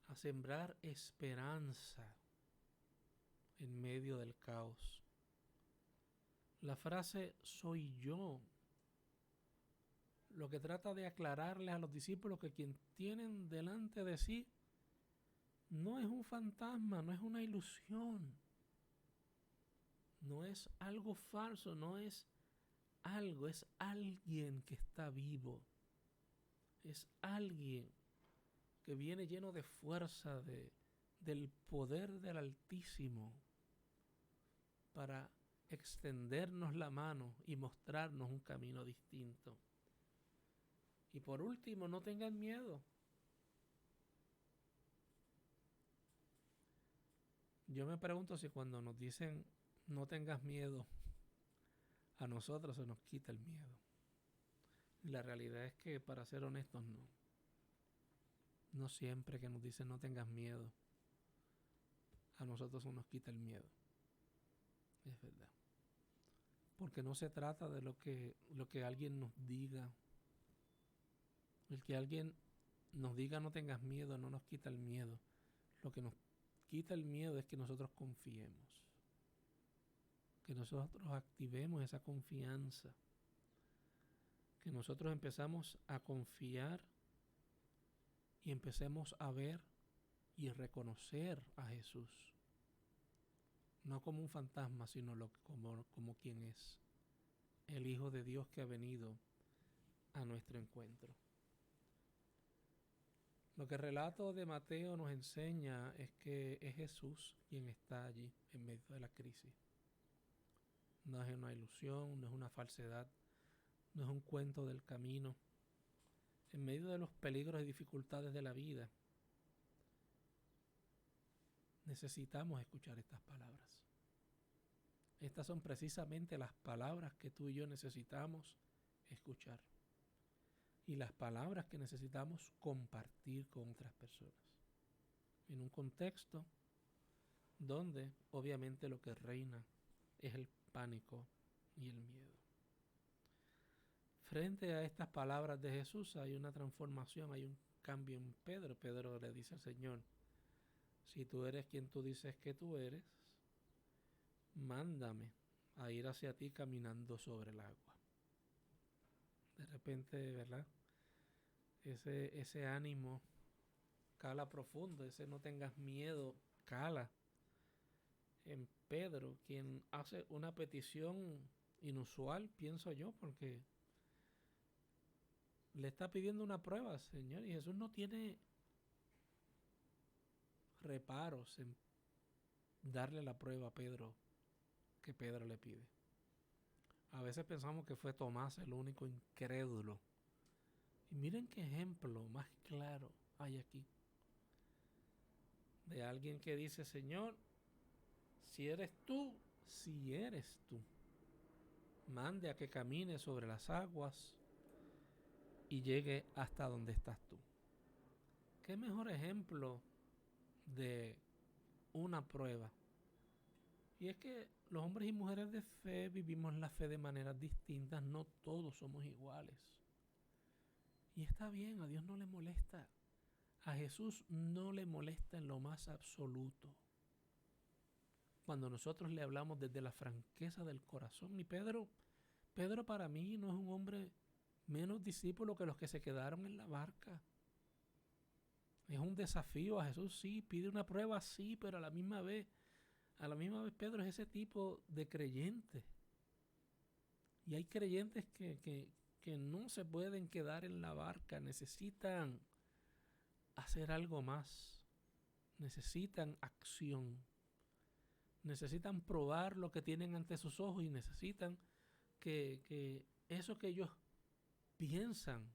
A sembrar esperanza en medio del caos. La frase soy yo, lo que trata de aclararles a los discípulos que quien tienen delante de sí no es un fantasma, no es una ilusión, no es algo falso, no es algo, es alguien que está vivo, es alguien que viene lleno de fuerza, del poder del Altísimo para extendernos la mano y mostrarnos un camino distinto. Y por último, no tengan miedo. Yo me pregunto si cuando nos dicen no tengas miedo, a nosotros se nos quita el miedo. Y la realidad es que, para ser honestos, no. No siempre que nos dicen no tengas miedo, a nosotros se nos quita el miedo. Es verdad. Porque no se trata de lo que alguien nos diga. El que alguien nos diga no tengas miedo no nos quita el miedo. Lo que nos quita el miedo es que nosotros confiemos. Que nosotros activemos esa confianza. Que nosotros empezamos a confiar y empecemos a ver y reconocer a Jesús. No como un fantasma, sino como quien es. El Hijo de Dios que ha venido a nuestro encuentro. Lo que el relato de Mateo nos enseña es que es Jesús quien está allí en medio de la crisis. No es una ilusión, no es una falsedad, no es un cuento del camino. En medio de los peligros y dificultades de la vida, necesitamos escuchar estas palabras. Estas son precisamente las palabras que tú y yo necesitamos escuchar. Y las palabras que necesitamos compartir con otras personas. En un contexto donde obviamente lo que reina es el pánico y el miedo. Frente a estas palabras de Jesús hay una transformación, hay un cambio en Pedro. Pedro le dice al Señor, si tú eres quien tú dices que tú eres, mándame a ir hacia ti caminando sobre el agua. De repente, ¿verdad? Ese ánimo cala profundo, ese no tengas miedo cala en Pedro, quien hace una petición inusual, pienso yo, porque le está pidiendo una prueba, Señor, y Jesús no tiene reparos en darle la prueba a Pedro que Pedro le pide. A veces pensamos que fue Tomás el único incrédulo. Y miren qué ejemplo más claro hay aquí. De alguien que dice, Señor, si eres tú, mande a que camine sobre las aguas y llegue hasta donde estás tú. ¿Qué mejor ejemplo de una prueba? Y es que los hombres y mujeres de fe vivimos la fe de maneras distintas, no todos somos iguales. Y está bien, a Dios no le molesta. A Jesús no le molesta en lo más absoluto. Cuando nosotros le hablamos desde la franqueza del corazón. Y Pedro para mí no es un hombre menos discípulo que los que se quedaron en la barca. Es un desafío a Jesús, sí, pide una prueba, sí, pero a la misma vez Pedro es ese tipo de creyente. Y hay creyentes que no se pueden quedar en la barca, necesitan hacer algo más, necesitan acción, necesitan probar lo que tienen ante sus ojos y necesitan que eso que ellos piensan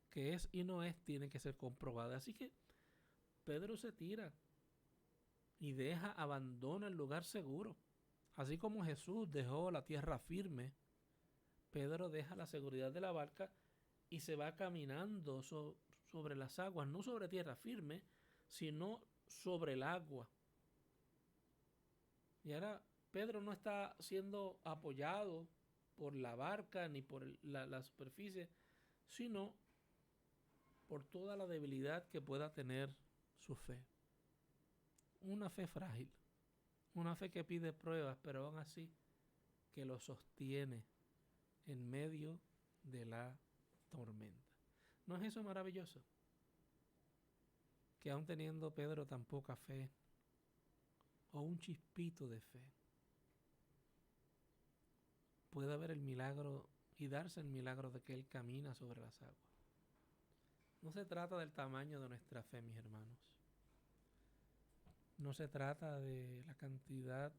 que es y no es, tiene que ser comprobado. Así que Pedro se tira y abandona el lugar seguro. Así como Jesús dejó la tierra firme, Pedro deja la seguridad de la barca y se va caminando sobre las aguas, no sobre tierra firme, sino sobre el agua. Y ahora Pedro no está siendo apoyado por la barca ni por la superficie, sino por toda la debilidad que pueda tener su fe. Una fe frágil, una fe que pide pruebas, pero aún así que lo sostiene en medio de la tormenta. ¿No es eso maravilloso? Que aun teniendo Pedro tan poca fe, o un chispito de fe, puede haber el milagro y darse el milagro de que Él camina sobre las aguas. No se trata del tamaño de nuestra fe, mis hermanos. No se trata de la cantidad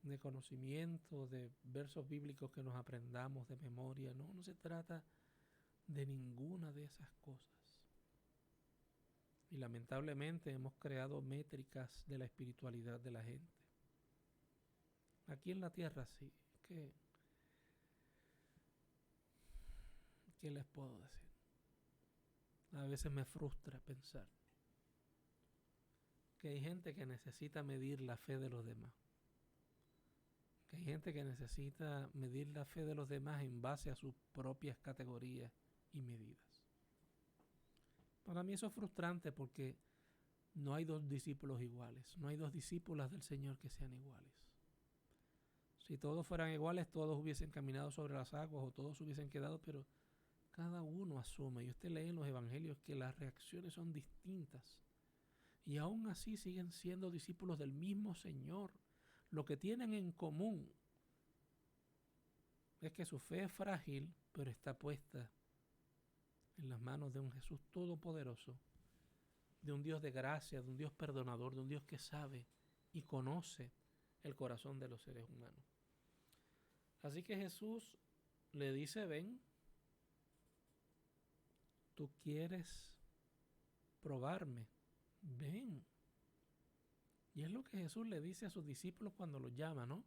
de conocimiento, de versos bíblicos que nos aprendamos de memoria. No se trata de ninguna de esas cosas. Y lamentablemente hemos creado métricas de la espiritualidad de la gente. Aquí en la tierra sí. ¿Qué les puedo decir? A veces me frustra pensar que hay gente que necesita medir la fe de los demás. Que hay gente que necesita medir la fe de los demás en base a sus propias categorías y medidas. Para mí eso es frustrante porque no hay dos discípulos iguales. No hay dos discípulas del Señor que sean iguales. Si todos fueran iguales, todos hubiesen caminado sobre las aguas o todos hubiesen quedado, pero cada uno asume. Y usted lee en los evangelios que las reacciones son distintas. Y aún así siguen siendo discípulos del mismo Señor. Lo que tienen en común es que su fe es frágil, pero está puesta en las manos de un Jesús todopoderoso, de un Dios de gracia, de un Dios perdonador, de un Dios que sabe y conoce el corazón de los seres humanos. Así que Jesús le dice, ven, tú quieres probarme, ven. Y es lo que Jesús le dice a sus discípulos cuando los llama, ¿no?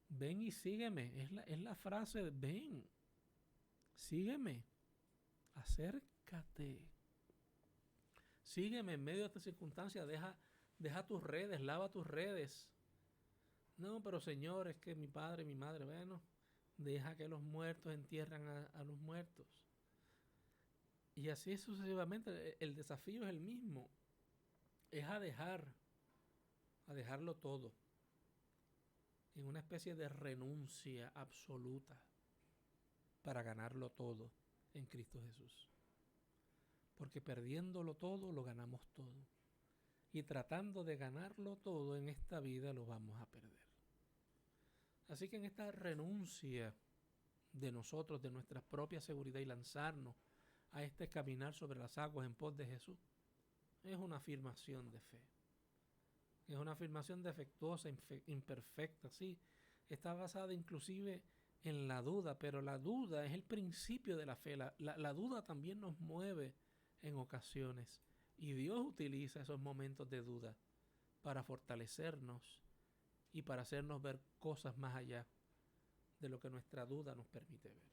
Ven y sígueme. Es la frase de ven, sígueme, acércate. Sígueme en medio de esta circunstancia, deja tus redes, lava tus redes. No, pero Señor, es que mi padre, mi madre, bueno, deja que los muertos entierran a los muertos. Y así sucesivamente, el desafío es el mismo. Es a dejarlo todo, en una especie de renuncia absoluta para ganarlo todo en Cristo Jesús. Porque perdiéndolo todo, lo ganamos todo. Y tratando de ganarlo todo en esta vida, lo vamos a perder. Así que en esta renuncia de nosotros, de nuestra propia seguridad y lanzarnos a este caminar sobre las aguas en pos de Jesús, es una afirmación de fe. Es una afirmación defectuosa, imperfecta, sí. Está basada inclusive en la duda, pero la duda es el principio de la fe. La duda también nos mueve en ocasiones. Y Dios utiliza esos momentos de duda para fortalecernos y para hacernos ver cosas más allá de lo que nuestra duda nos permite ver.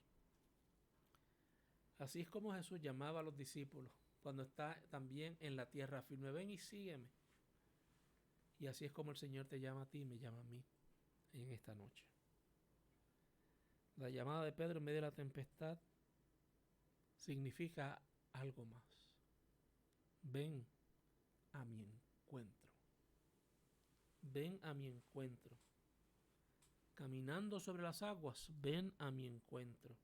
Así es como Jesús llamaba a los discípulos cuando está también en la tierra firme. Ven y sígueme. Y así es como el Señor te llama a ti y me llama a mí en esta noche. La llamada de Pedro en medio de la tempestad significa algo más. Ven a mi encuentro. Ven a mi encuentro. Caminando sobre las aguas, ven a mi encuentro.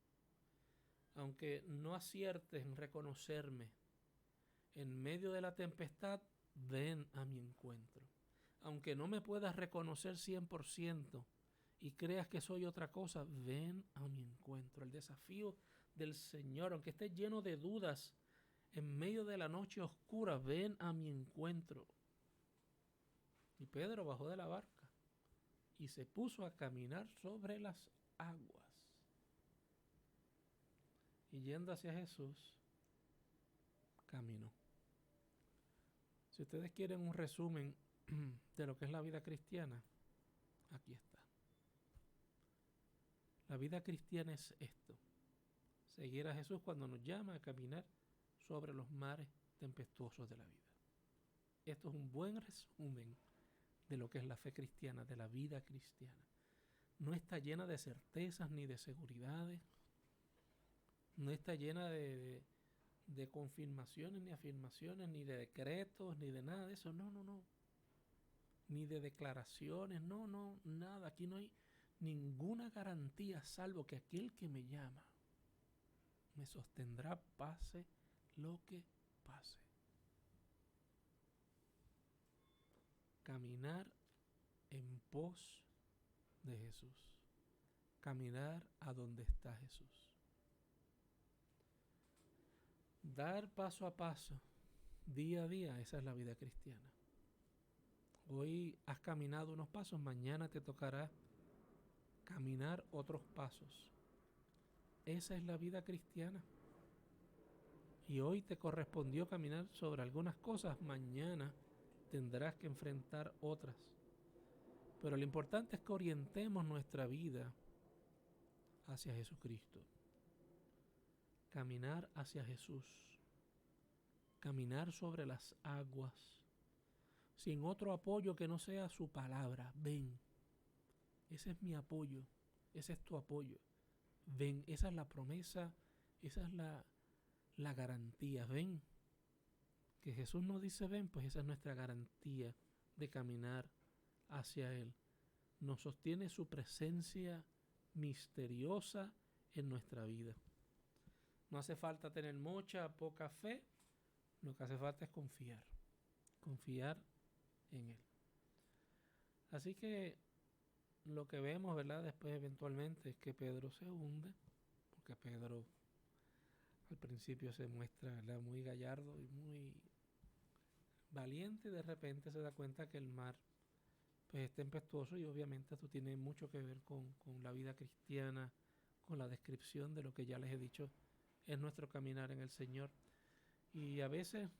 Aunque no aciertes en reconocerme en medio de la tempestad, ven a mi encuentro. Aunque no me puedas reconocer 100% y creas que soy otra cosa, ven a mi encuentro. El desafío del Señor, aunque estés lleno de dudas, en medio de la noche oscura, ven a mi encuentro. Y Pedro bajó de la barca y se puso a caminar sobre las aguas. Y yendo hacia Jesús, caminó. Si ustedes quieren un resumen de lo que es la vida cristiana, aquí está. La vida cristiana es esto: seguir a Jesús cuando nos llama a caminar sobre los mares tempestuosos de la vida. Esto es un buen resumen de lo que es la fe cristiana, de la vida cristiana. No está llena de certezas ni de seguridades. No está llena de confirmaciones, ni afirmaciones, ni de decretos, ni de nada de eso. No. ni de declaraciones, no, nada. Aquí no hay ninguna garantía, salvo que aquel que me llama me sostendrá pase lo que pase. Caminar en pos de Jesús. Caminar a donde está Jesús. Dar paso a paso, día a día, esa es la vida cristiana. Hoy has caminado unos pasos, mañana te tocará caminar otros pasos. Esa es la vida cristiana. Y hoy te correspondió caminar sobre algunas cosas, mañana tendrás que enfrentar otras. Pero lo importante es que orientemos nuestra vida hacia Jesucristo. Caminar hacia Jesús. Caminar sobre las aguas. Sin otro apoyo que no sea su palabra. Ven. Ese es mi apoyo. Ese es tu apoyo. Ven. Esa es la promesa. Esa es la garantía. Ven. Que Jesús nos dice ven, pues esa es nuestra garantía de caminar hacia Él. Nos sostiene su presencia misteriosa en nuestra vida. No hace falta tener mucha, poca fe. Lo que hace falta es confiar. Confiar en Él. Así que lo que vemos, ¿verdad? Después eventualmente es que Pedro se hunde. Porque Pedro al principio se muestra, ¿verdad?, muy gallardo y muy valiente. Y de repente se da cuenta que el mar pues es tempestuoso, y obviamente esto tiene mucho que ver con la vida cristiana, con la descripción de lo que ya les he dicho es nuestro caminar en el Señor. Y a veces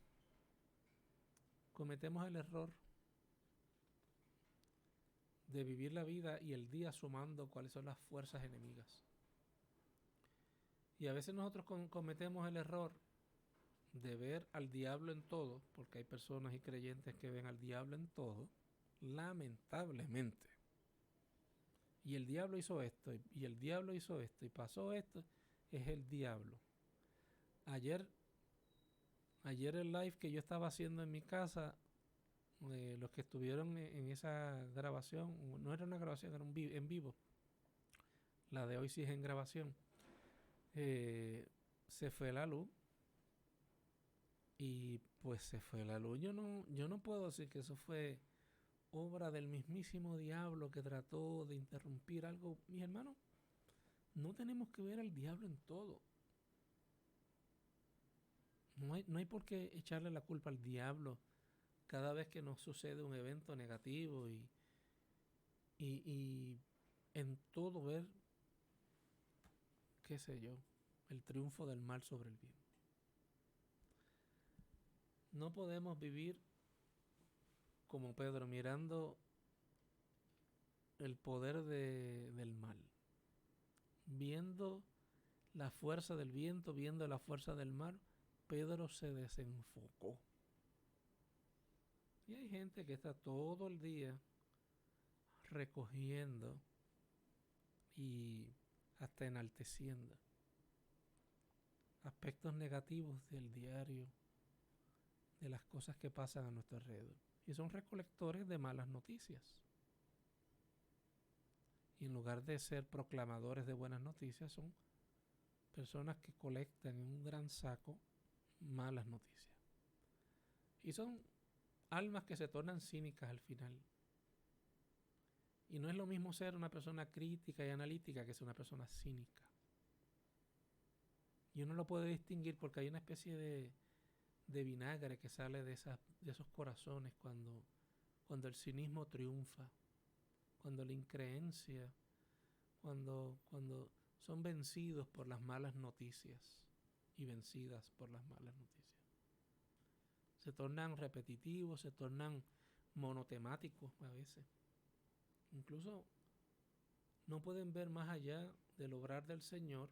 cometemos el error de vivir la vida y el día sumando cuáles son las fuerzas enemigas. Y a veces nosotros cometemos el error de ver al diablo en todo, porque hay personas y creyentes que ven al diablo en todo, lamentablemente. Y el diablo hizo esto, y el diablo hizo esto, y pasó esto, es el diablo. Ayer el live que yo estaba haciendo en mi casa, los que estuvieron en esa grabación, no era una grabación, era en vivo. La de hoy sí es en grabación. Se fue la luz. Y pues se fue la luz. Yo no puedo decir que eso fue obra del mismísimo diablo que trató de interrumpir algo. Mis hermanos, no tenemos que ver al diablo en todo. No hay por qué echarle la culpa al diablo cada vez que nos sucede un evento negativo y en todo ver, qué sé yo, el triunfo del mal sobre el bien. No podemos vivir como Pedro mirando el poder del mal, viendo la fuerza del viento, viendo la fuerza del mar. Pedro se desenfocó. Y hay gente que está todo el día recogiendo y hasta enalteciendo aspectos negativos del diario, de las cosas que pasan a nuestro alrededor. Y son recolectores de malas noticias. Y en lugar de ser proclamadores de buenas noticias, son personas que colectan en un gran saco malas noticias. Y son almas que se tornan cínicas al final. Y no es lo mismo ser una persona crítica y analítica que ser una persona cínica. Y uno lo puede distinguir porque hay una especie de vinagre que sale de esos corazones cuando el cinismo triunfa, cuando la increencia, cuando son vencidos por las malas noticias y vencidas por las malas noticias. Se tornan repetitivos, se tornan monotemáticos a veces. Incluso no pueden ver más allá del obrar del Señor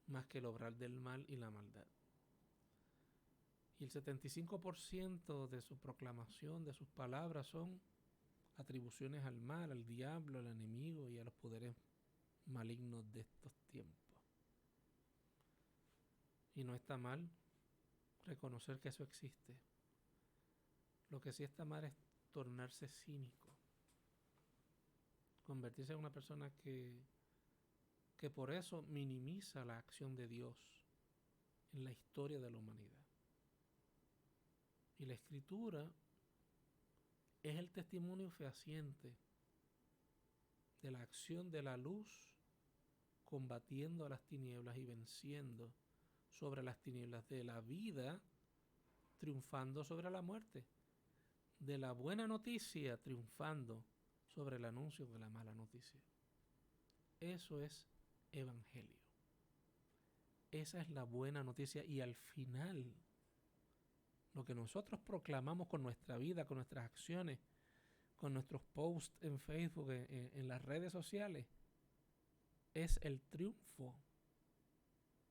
más que el obrar del mal y la maldad. Y el 75% de su proclamación, de sus palabras, son atribuciones al mal, al diablo, al enemigo y a los poderes malignos de estos tiempos. Y no está mal reconocer que eso existe. Lo que sí está mal es tornarse cínico, convertirse en una persona que por eso minimiza la acción de Dios en la historia de la humanidad. Y la Escritura es el testimonio fehaciente de la acción de la luz combatiendo a las tinieblas y venciendo sobre las tinieblas, de la vida triunfando sobre la muerte, de la buena noticia triunfando sobre el anuncio de la mala noticia. Eso es evangelio. Esa es la buena noticia, y al final lo que nosotros proclamamos con nuestra vida, con nuestras acciones, con nuestros posts en Facebook, en las redes sociales, es el triunfo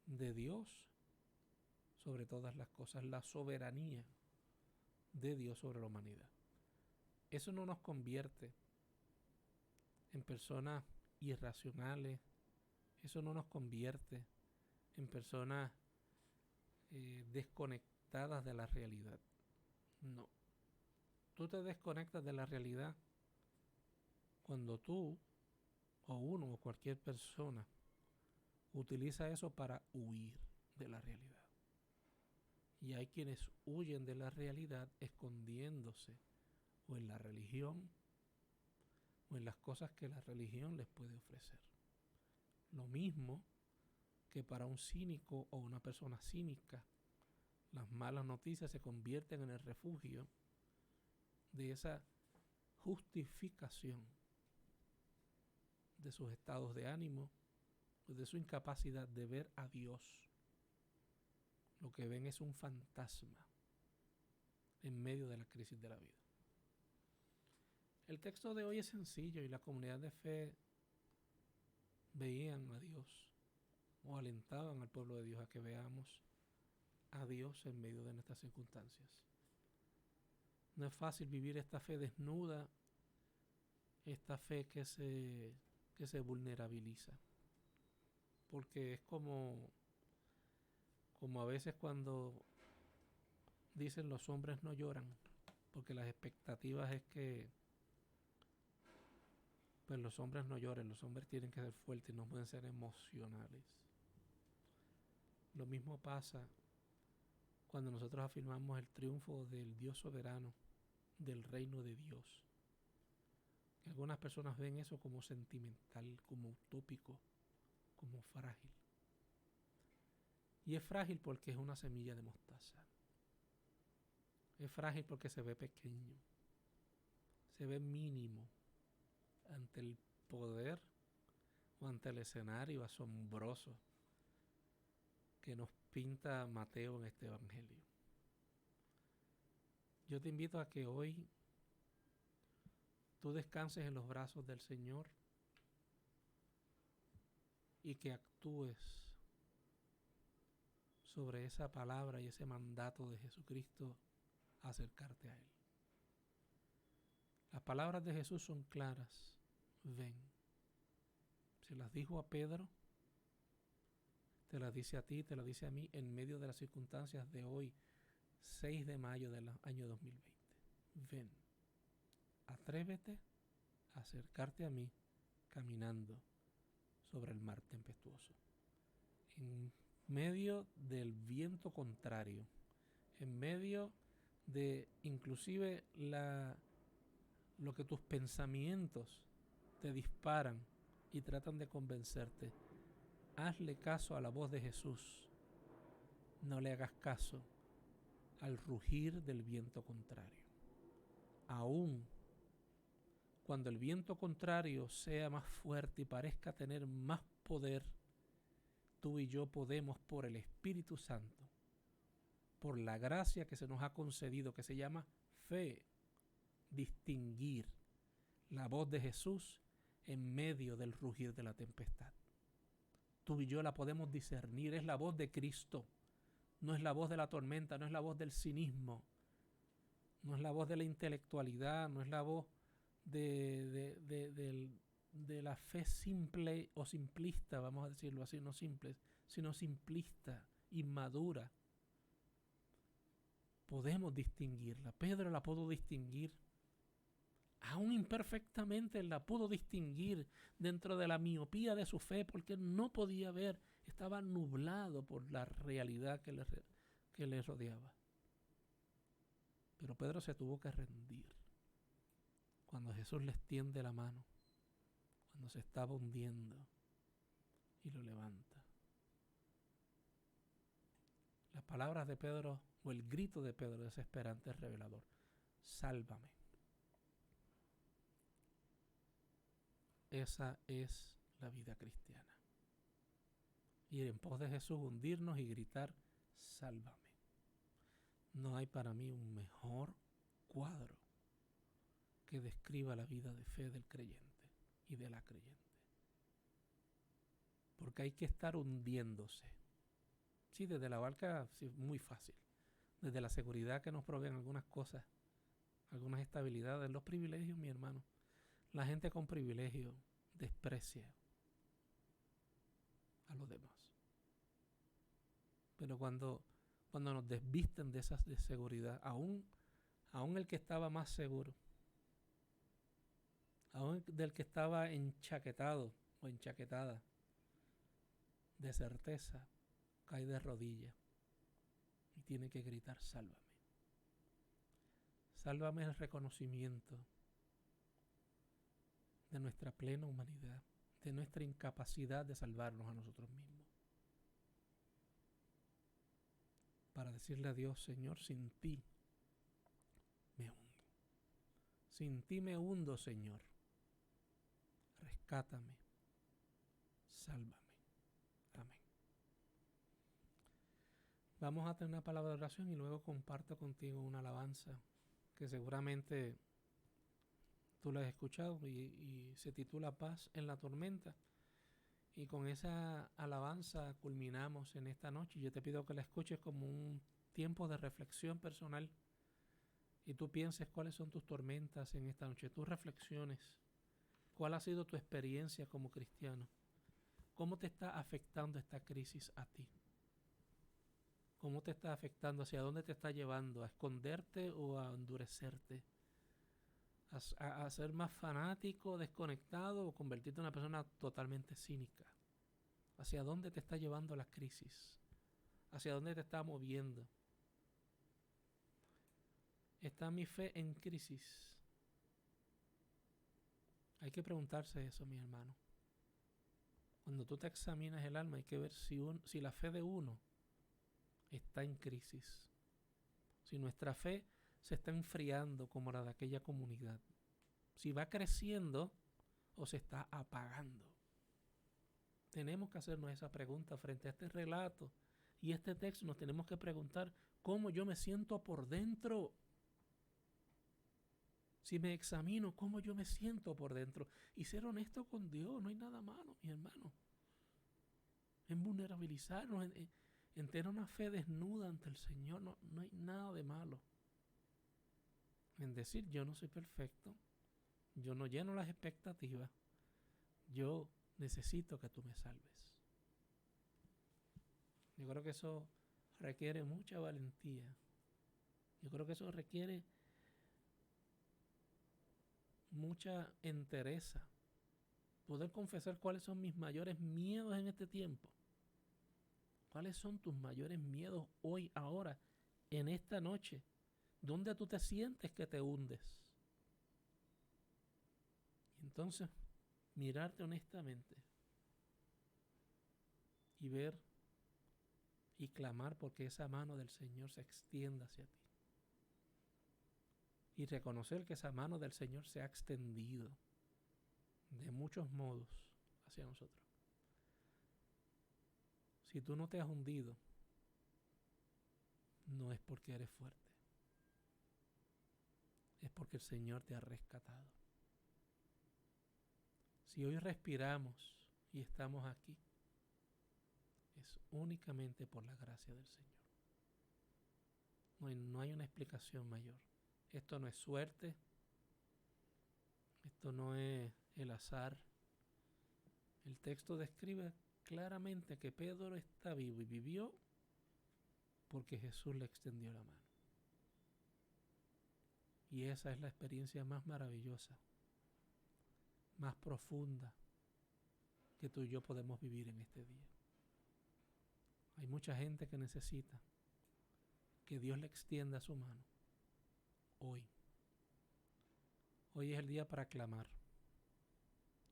de Dios sobre todas las cosas, la soberanía de Dios sobre la humanidad. Eso no nos convierte en personas irracionales, eso no nos convierte en personas desconectadas de la realidad. No. Tú te desconectas de la realidad cuando tú o uno o cualquier persona utiliza eso para huir de la realidad. Y hay quienes huyen de la realidad escondiéndose o en la religión o en las cosas que la religión les puede ofrecer. Lo mismo que para un cínico o una persona cínica, las malas noticias se convierten en el refugio de esa justificación de sus estados de ánimo, de su incapacidad de ver a Dios. Lo que ven es un fantasma en medio de la crisis de la vida. El texto de hoy es sencillo, y la comunidad de fe veían a Dios, o alentaban al pueblo de Dios a que veamos a Dios en medio de nuestras circunstancias. No es fácil vivir esta fe desnuda, esta fe que se vulnerabiliza, porque es como a veces cuando dicen los hombres no lloran, porque las expectativas es que pues los hombres no lloren, los hombres tienen que ser fuertes, no pueden ser emocionales. Lo mismo pasa cuando nosotros afirmamos el triunfo del Dios soberano, del reino de Dios. Algunas personas ven eso como sentimental, como utópico, como frágil. Y es frágil porque es una semilla de mostaza. Es frágil porque se ve pequeño, se ve mínimo ante el poder o ante el escenario asombroso que nos pinta Mateo en este evangelio. Yo te invito a que hoy tú descanses en los brazos del Señor y que actúes sobre esa palabra y ese mandato de Jesucristo a acercarte a Él. Las palabras de Jesús son claras. Ven. Se las dijo a Pedro, te las dice a ti, te las dice a mí en medio de las circunstancias de hoy, 6 de mayo del año 2020. Ven. Atrévete a acercarte a mí caminando sobre el mar tempestuoso. En medio del viento contrario, en medio de inclusive lo que tus pensamientos te disparan y tratan de convencerte. Hazle caso a la voz de Jesús. No le hagas caso al rugir del viento contrario. Aún cuando el viento contrario sea más fuerte y parezca tener más poder, tú y yo podemos, por el Espíritu Santo, por la gracia que se nos ha concedido, que se llama fe, distinguir la voz de Jesús en medio del rugir de la tempestad. Tú y yo la podemos discernir, es la voz de Cristo, no es la voz de la tormenta, no es la voz del cinismo, no es la voz de la intelectualidad, no es la voz de la fe simple o simplista, vamos a decirlo así, no simple, sino simplista, inmadura. Podemos distinguirla. Pedro la pudo distinguir Aún imperfectamente él la pudo distinguir dentro de la miopía de su fe, porque él no podía ver, estaba nublado por la realidad que le rodeaba. Pero Pedro se tuvo que rendir cuando Jesús le extiende la mano, cuando se estaba hundiendo y lo levanta. Las palabras de Pedro, o el grito de Pedro desesperante, es revelador: sálvame. Esa es la vida cristiana. Ir en pos de Jesús, hundirnos y gritar: sálvame. No hay para mí un mejor cuadro que describa la vida de fe del creyente y de la creyente. Porque hay que estar hundiéndose. Sí, desde la barca, sí, muy fácil. Desde la seguridad que nos proveen algunas cosas, algunas estabilidades, los privilegios, mi hermano. La gente con privilegio desprecia a los demás. Pero cuando nos desvisten de esas de seguridad, aún el que estaba más seguro, aún del que estaba enchaquetado o enchaquetada de certeza, cae de rodillas y tiene que gritar: sálvame. Sálvame el reconocimiento de nuestra plena humanidad, de nuestra incapacidad de salvarnos a nosotros mismos. Para decirle a Dios: Señor, sin ti me hundo. Sin ti me hundo, Señor. Rescátame. Sálvame. Amén. Vamos a tener una palabra de oración y luego comparto contigo una alabanza que seguramente tú la has escuchado y se titula Paz en la tormenta. Y con esa alabanza culminamos en esta noche. Yo te pido que la escuches como un tiempo de reflexión personal y tú pienses cuáles son tus tormentas en esta noche, tus reflexiones, cuál ha sido tu experiencia como cristiano, cómo te está afectando esta crisis a ti, cómo te está afectando, hacia dónde te está llevando, a esconderte o a endurecerte, a ser más fanático, desconectado o convertirte en una persona totalmente cínica. ¿Hacia dónde te está llevando la crisis? ¿Hacia dónde te está moviendo? ¿Está mi fe en crisis? Hay que preguntarse eso, mi hermano. Cuando tú te examinas el alma, hay que ver si la fe de uno está en crisis. Si nuestra fe se está enfriando como la de aquella comunidad. Si va creciendo o se está apagando. Tenemos que hacernos esa pregunta frente a este relato y este texto. Nos tenemos que preguntar cómo yo me siento por dentro. Si me examino, cómo yo me siento por dentro. Y ser honesto con Dios, no hay nada malo, mi hermano. En vulnerabilizarnos, en tener una fe desnuda ante el Señor, no hay nada de malo. En decir: yo no soy perfecto, yo no lleno las expectativas, yo necesito que tú me salves. Yo creo que eso requiere mucha valentía. Yo creo que eso requiere mucha entereza. Poder confesar cuáles son mis mayores miedos en este tiempo. ¿Cuáles son tus mayores miedos hoy, ahora, en esta noche? ¿Dónde tú te sientes que te hundes? Y entonces, mirarte honestamente y ver y clamar porque esa mano del Señor se extienda hacia ti. Y reconocer que esa mano del Señor se ha extendido de muchos modos hacia nosotros. Si tú no te has hundido, no es porque eres fuerte. Es porque el Señor te ha rescatado. Si hoy respiramos y estamos aquí, es únicamente por la gracia del Señor. No hay una explicación mayor. Esto no es suerte. Esto no es el azar. El texto describe claramente que Pedro está vivo y vivió porque Jesús le extendió la mano. Y esa es la experiencia más maravillosa, más profunda que tú y yo podemos vivir en este día. Hay mucha gente que necesita que Dios le extienda su mano hoy. Hoy es el día para clamar: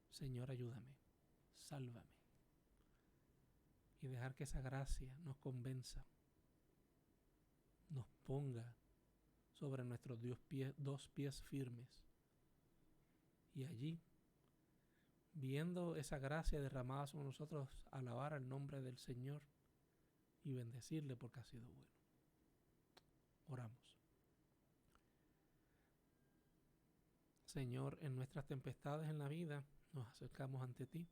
Señor, ayúdame, sálvame. Y dejar que esa gracia nos convenza, nos ponga sobre nuestros dos pies firmes. Y allí, viendo esa gracia derramada sobre nosotros, alabar al nombre del Señor y bendecirle porque ha sido bueno. Oramos. Señor, en nuestras tempestades en la vida nos acercamos ante ti,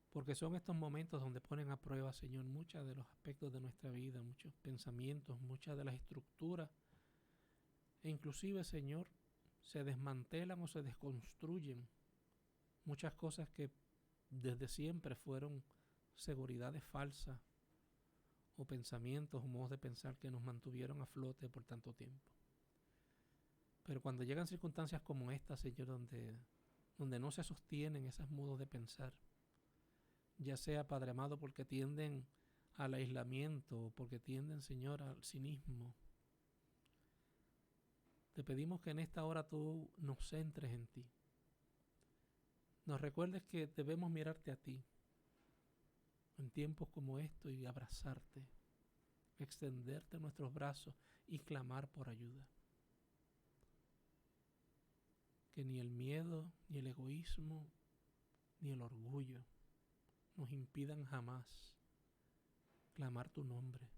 porque son estos momentos donde ponen a prueba, Señor, muchos de los aspectos de nuestra vida, muchos pensamientos, muchas de las estructuras, e inclusive, Señor, se desmantelan o se desconstruyen muchas cosas que desde siempre fueron seguridades falsas o pensamientos o modos de pensar que nos mantuvieron a flote por tanto tiempo. Pero cuando llegan circunstancias como esta, Señor, donde no se sostienen esos modos de pensar, ya sea, Padre amado, porque tienden al aislamiento o porque tienden, Señor, al cinismo, te pedimos que en esta hora tú nos centres en ti. Nos recuerdes que debemos mirarte a ti en tiempos como estos y abrazarte, extenderte nuestros brazos y clamar por ayuda. Que ni el miedo, ni el egoísmo, ni el orgullo nos impidan jamás clamar tu nombre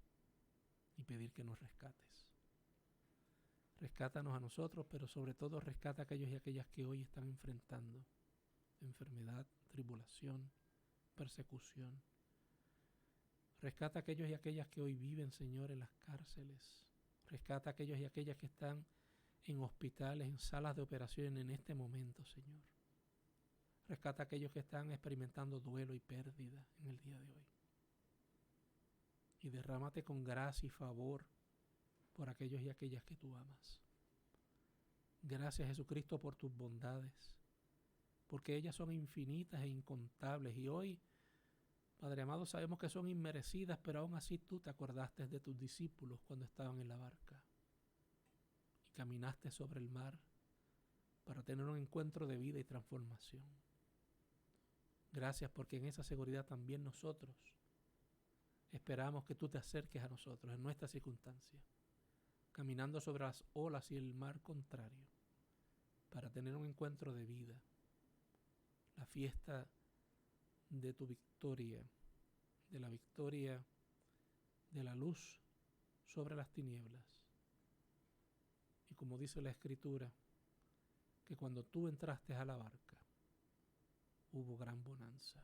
y pedir que nos rescates. Rescátanos a nosotros, pero sobre todo rescata a aquellos y aquellas que hoy están enfrentando enfermedad, tribulación, persecución. Rescata a aquellos y aquellas que hoy viven, Señor, en las cárceles. Rescata a aquellos y aquellas que están en hospitales, en salas de operación en este momento, Señor. Rescata a aquellos que están experimentando duelo y pérdida en el día de hoy. Y derrámate con gracia y favor por aquellos y aquellas que tú amas. Gracias, Jesucristo, por tus bondades, porque ellas son infinitas e incontables. Y hoy, Padre amado, sabemos que son inmerecidas, pero aún así tú te acordaste de tus discípulos cuando estaban en la barca y caminaste sobre el mar para tener un encuentro de vida y transformación. Gracias, porque en esa seguridad también nosotros esperamos que tú te acerques a nosotros en nuestras circunstancias, caminando sobre las olas y el mar contrario, para tener un encuentro de vida, la fiesta de tu victoria, de la victoria de la luz sobre las tinieblas. Y como dice la Escritura, que cuando tú entraste a la barca, hubo gran bonanza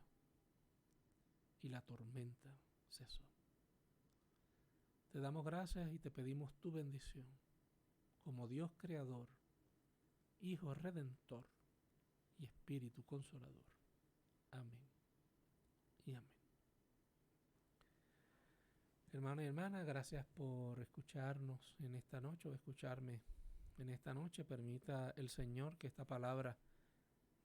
y la tormenta cesó. Te damos gracias y te pedimos tu bendición como Dios creador, Hijo redentor y Espíritu consolador. Amén y amén. Hermanos y hermanas, gracias por escucharnos en esta noche o escucharme en esta noche. Permita el Señor que esta palabra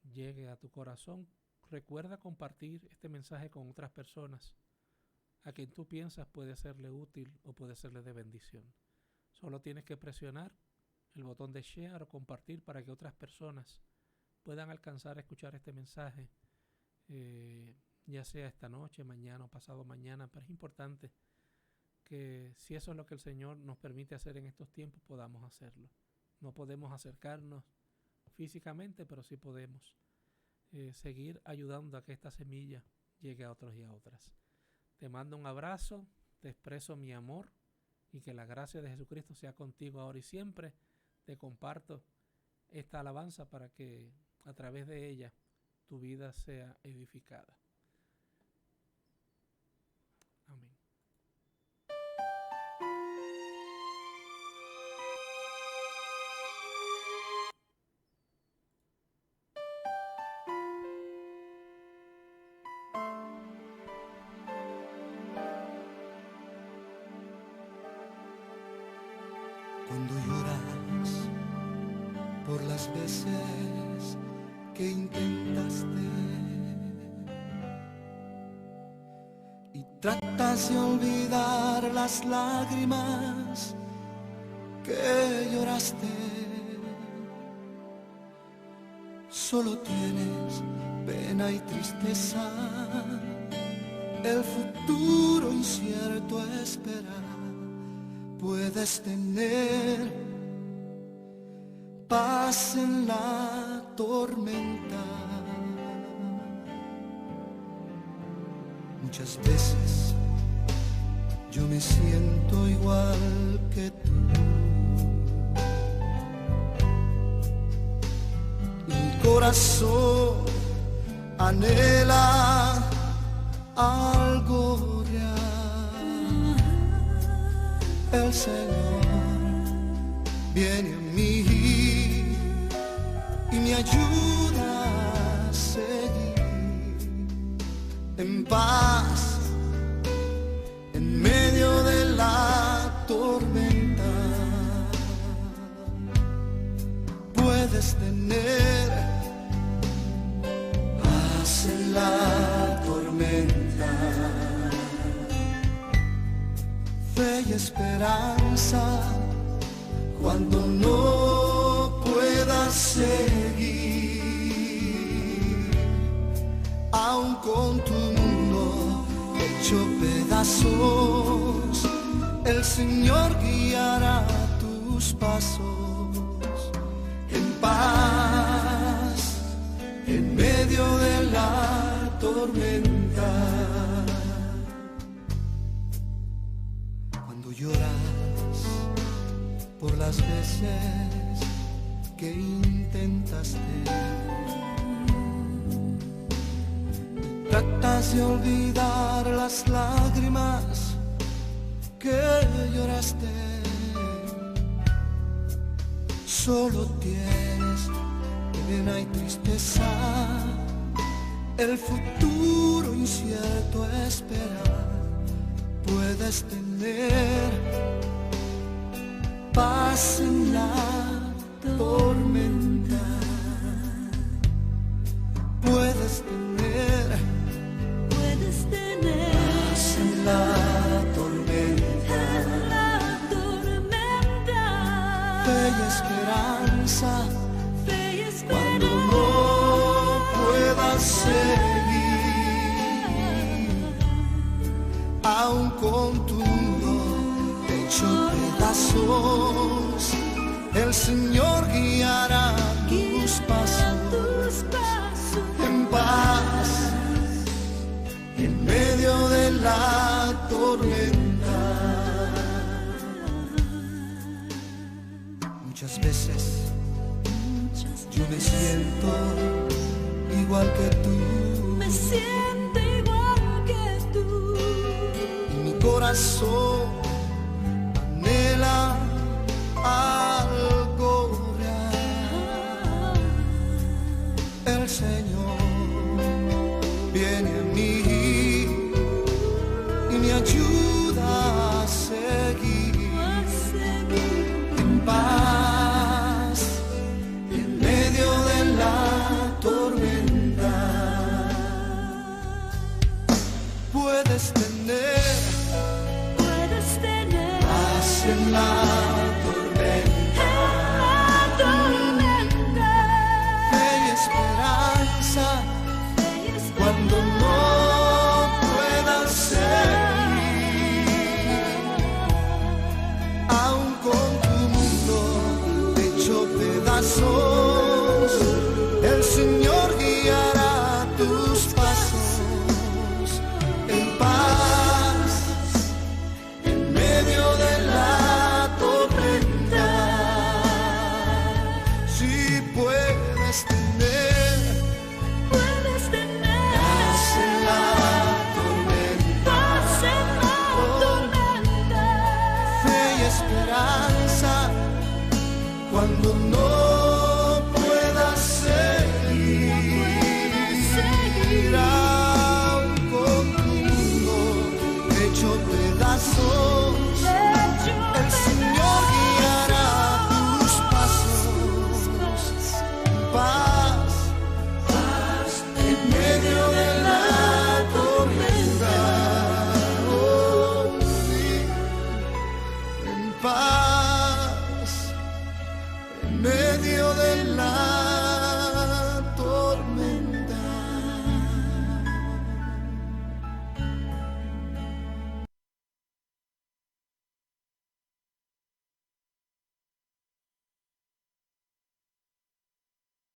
llegue a tu corazón. Recuerda compartir este mensaje con otras personas a quien tú piensas puede serle útil o puede serle de bendición. Solo tienes que presionar el botón de share o compartir para que otras personas puedan alcanzar a escuchar este mensaje, ya sea esta noche, mañana o pasado mañana. Pero es importante que si eso es lo que el Señor nos permite hacer en estos tiempos, podamos hacerlo. No podemos acercarnos físicamente, pero sí podemos seguir ayudando a que esta semilla llegue a otros y a otras. Te mando un abrazo, te expreso mi amor y que la gracia de Jesucristo sea contigo ahora y siempre. Te comparto esta alabanza para que a través de ella tu vida sea edificada. Amén. Cuando lloras por las veces que intentaste y tratas de olvidar las lágrimas que lloraste. Solo tienes pena y tristeza, el futuro incierto espera. Puedes tener paz en la tormenta. Muchas veces yo me siento igual que tú. Mi corazón anhela algo real. El Señor viene a mí y me ayuda a seguir en paz en medio de la tormenta. Puedes tener paz en la tormenta, fe y esperanza cuando no puedas seguir, aun con tu mundo hecho pedazos, el Señor guiará tus pasos en paz en medio de la tormenta. Cuando lloras por las veces que intentaste, tratas de olvidar las lágrimas que lloraste. Solo tienes pena y tristeza, el futuro incierto espera. Puedes tener paz en la tormenta. Puedes tener paz en la tormenta, fe y esperanza cuando no puedas seguir, aun con tu mundo hecho pedazos, el Señor guiará tus pasos en paz en medio de la tormenta. Muchas veces yo me siento igual que tú, Me siento igual que tú. y mi corazón anhela algo real. El Señor viene a mí y me ayuda a seguir en paz en medio de la tormenta. Puedes tener paz en la tormenta, fe y esperanza cuando no puedas seguir, aun con tu mundo hecho pedazos, el Señor guiará tus pasos en paz en medio de la medio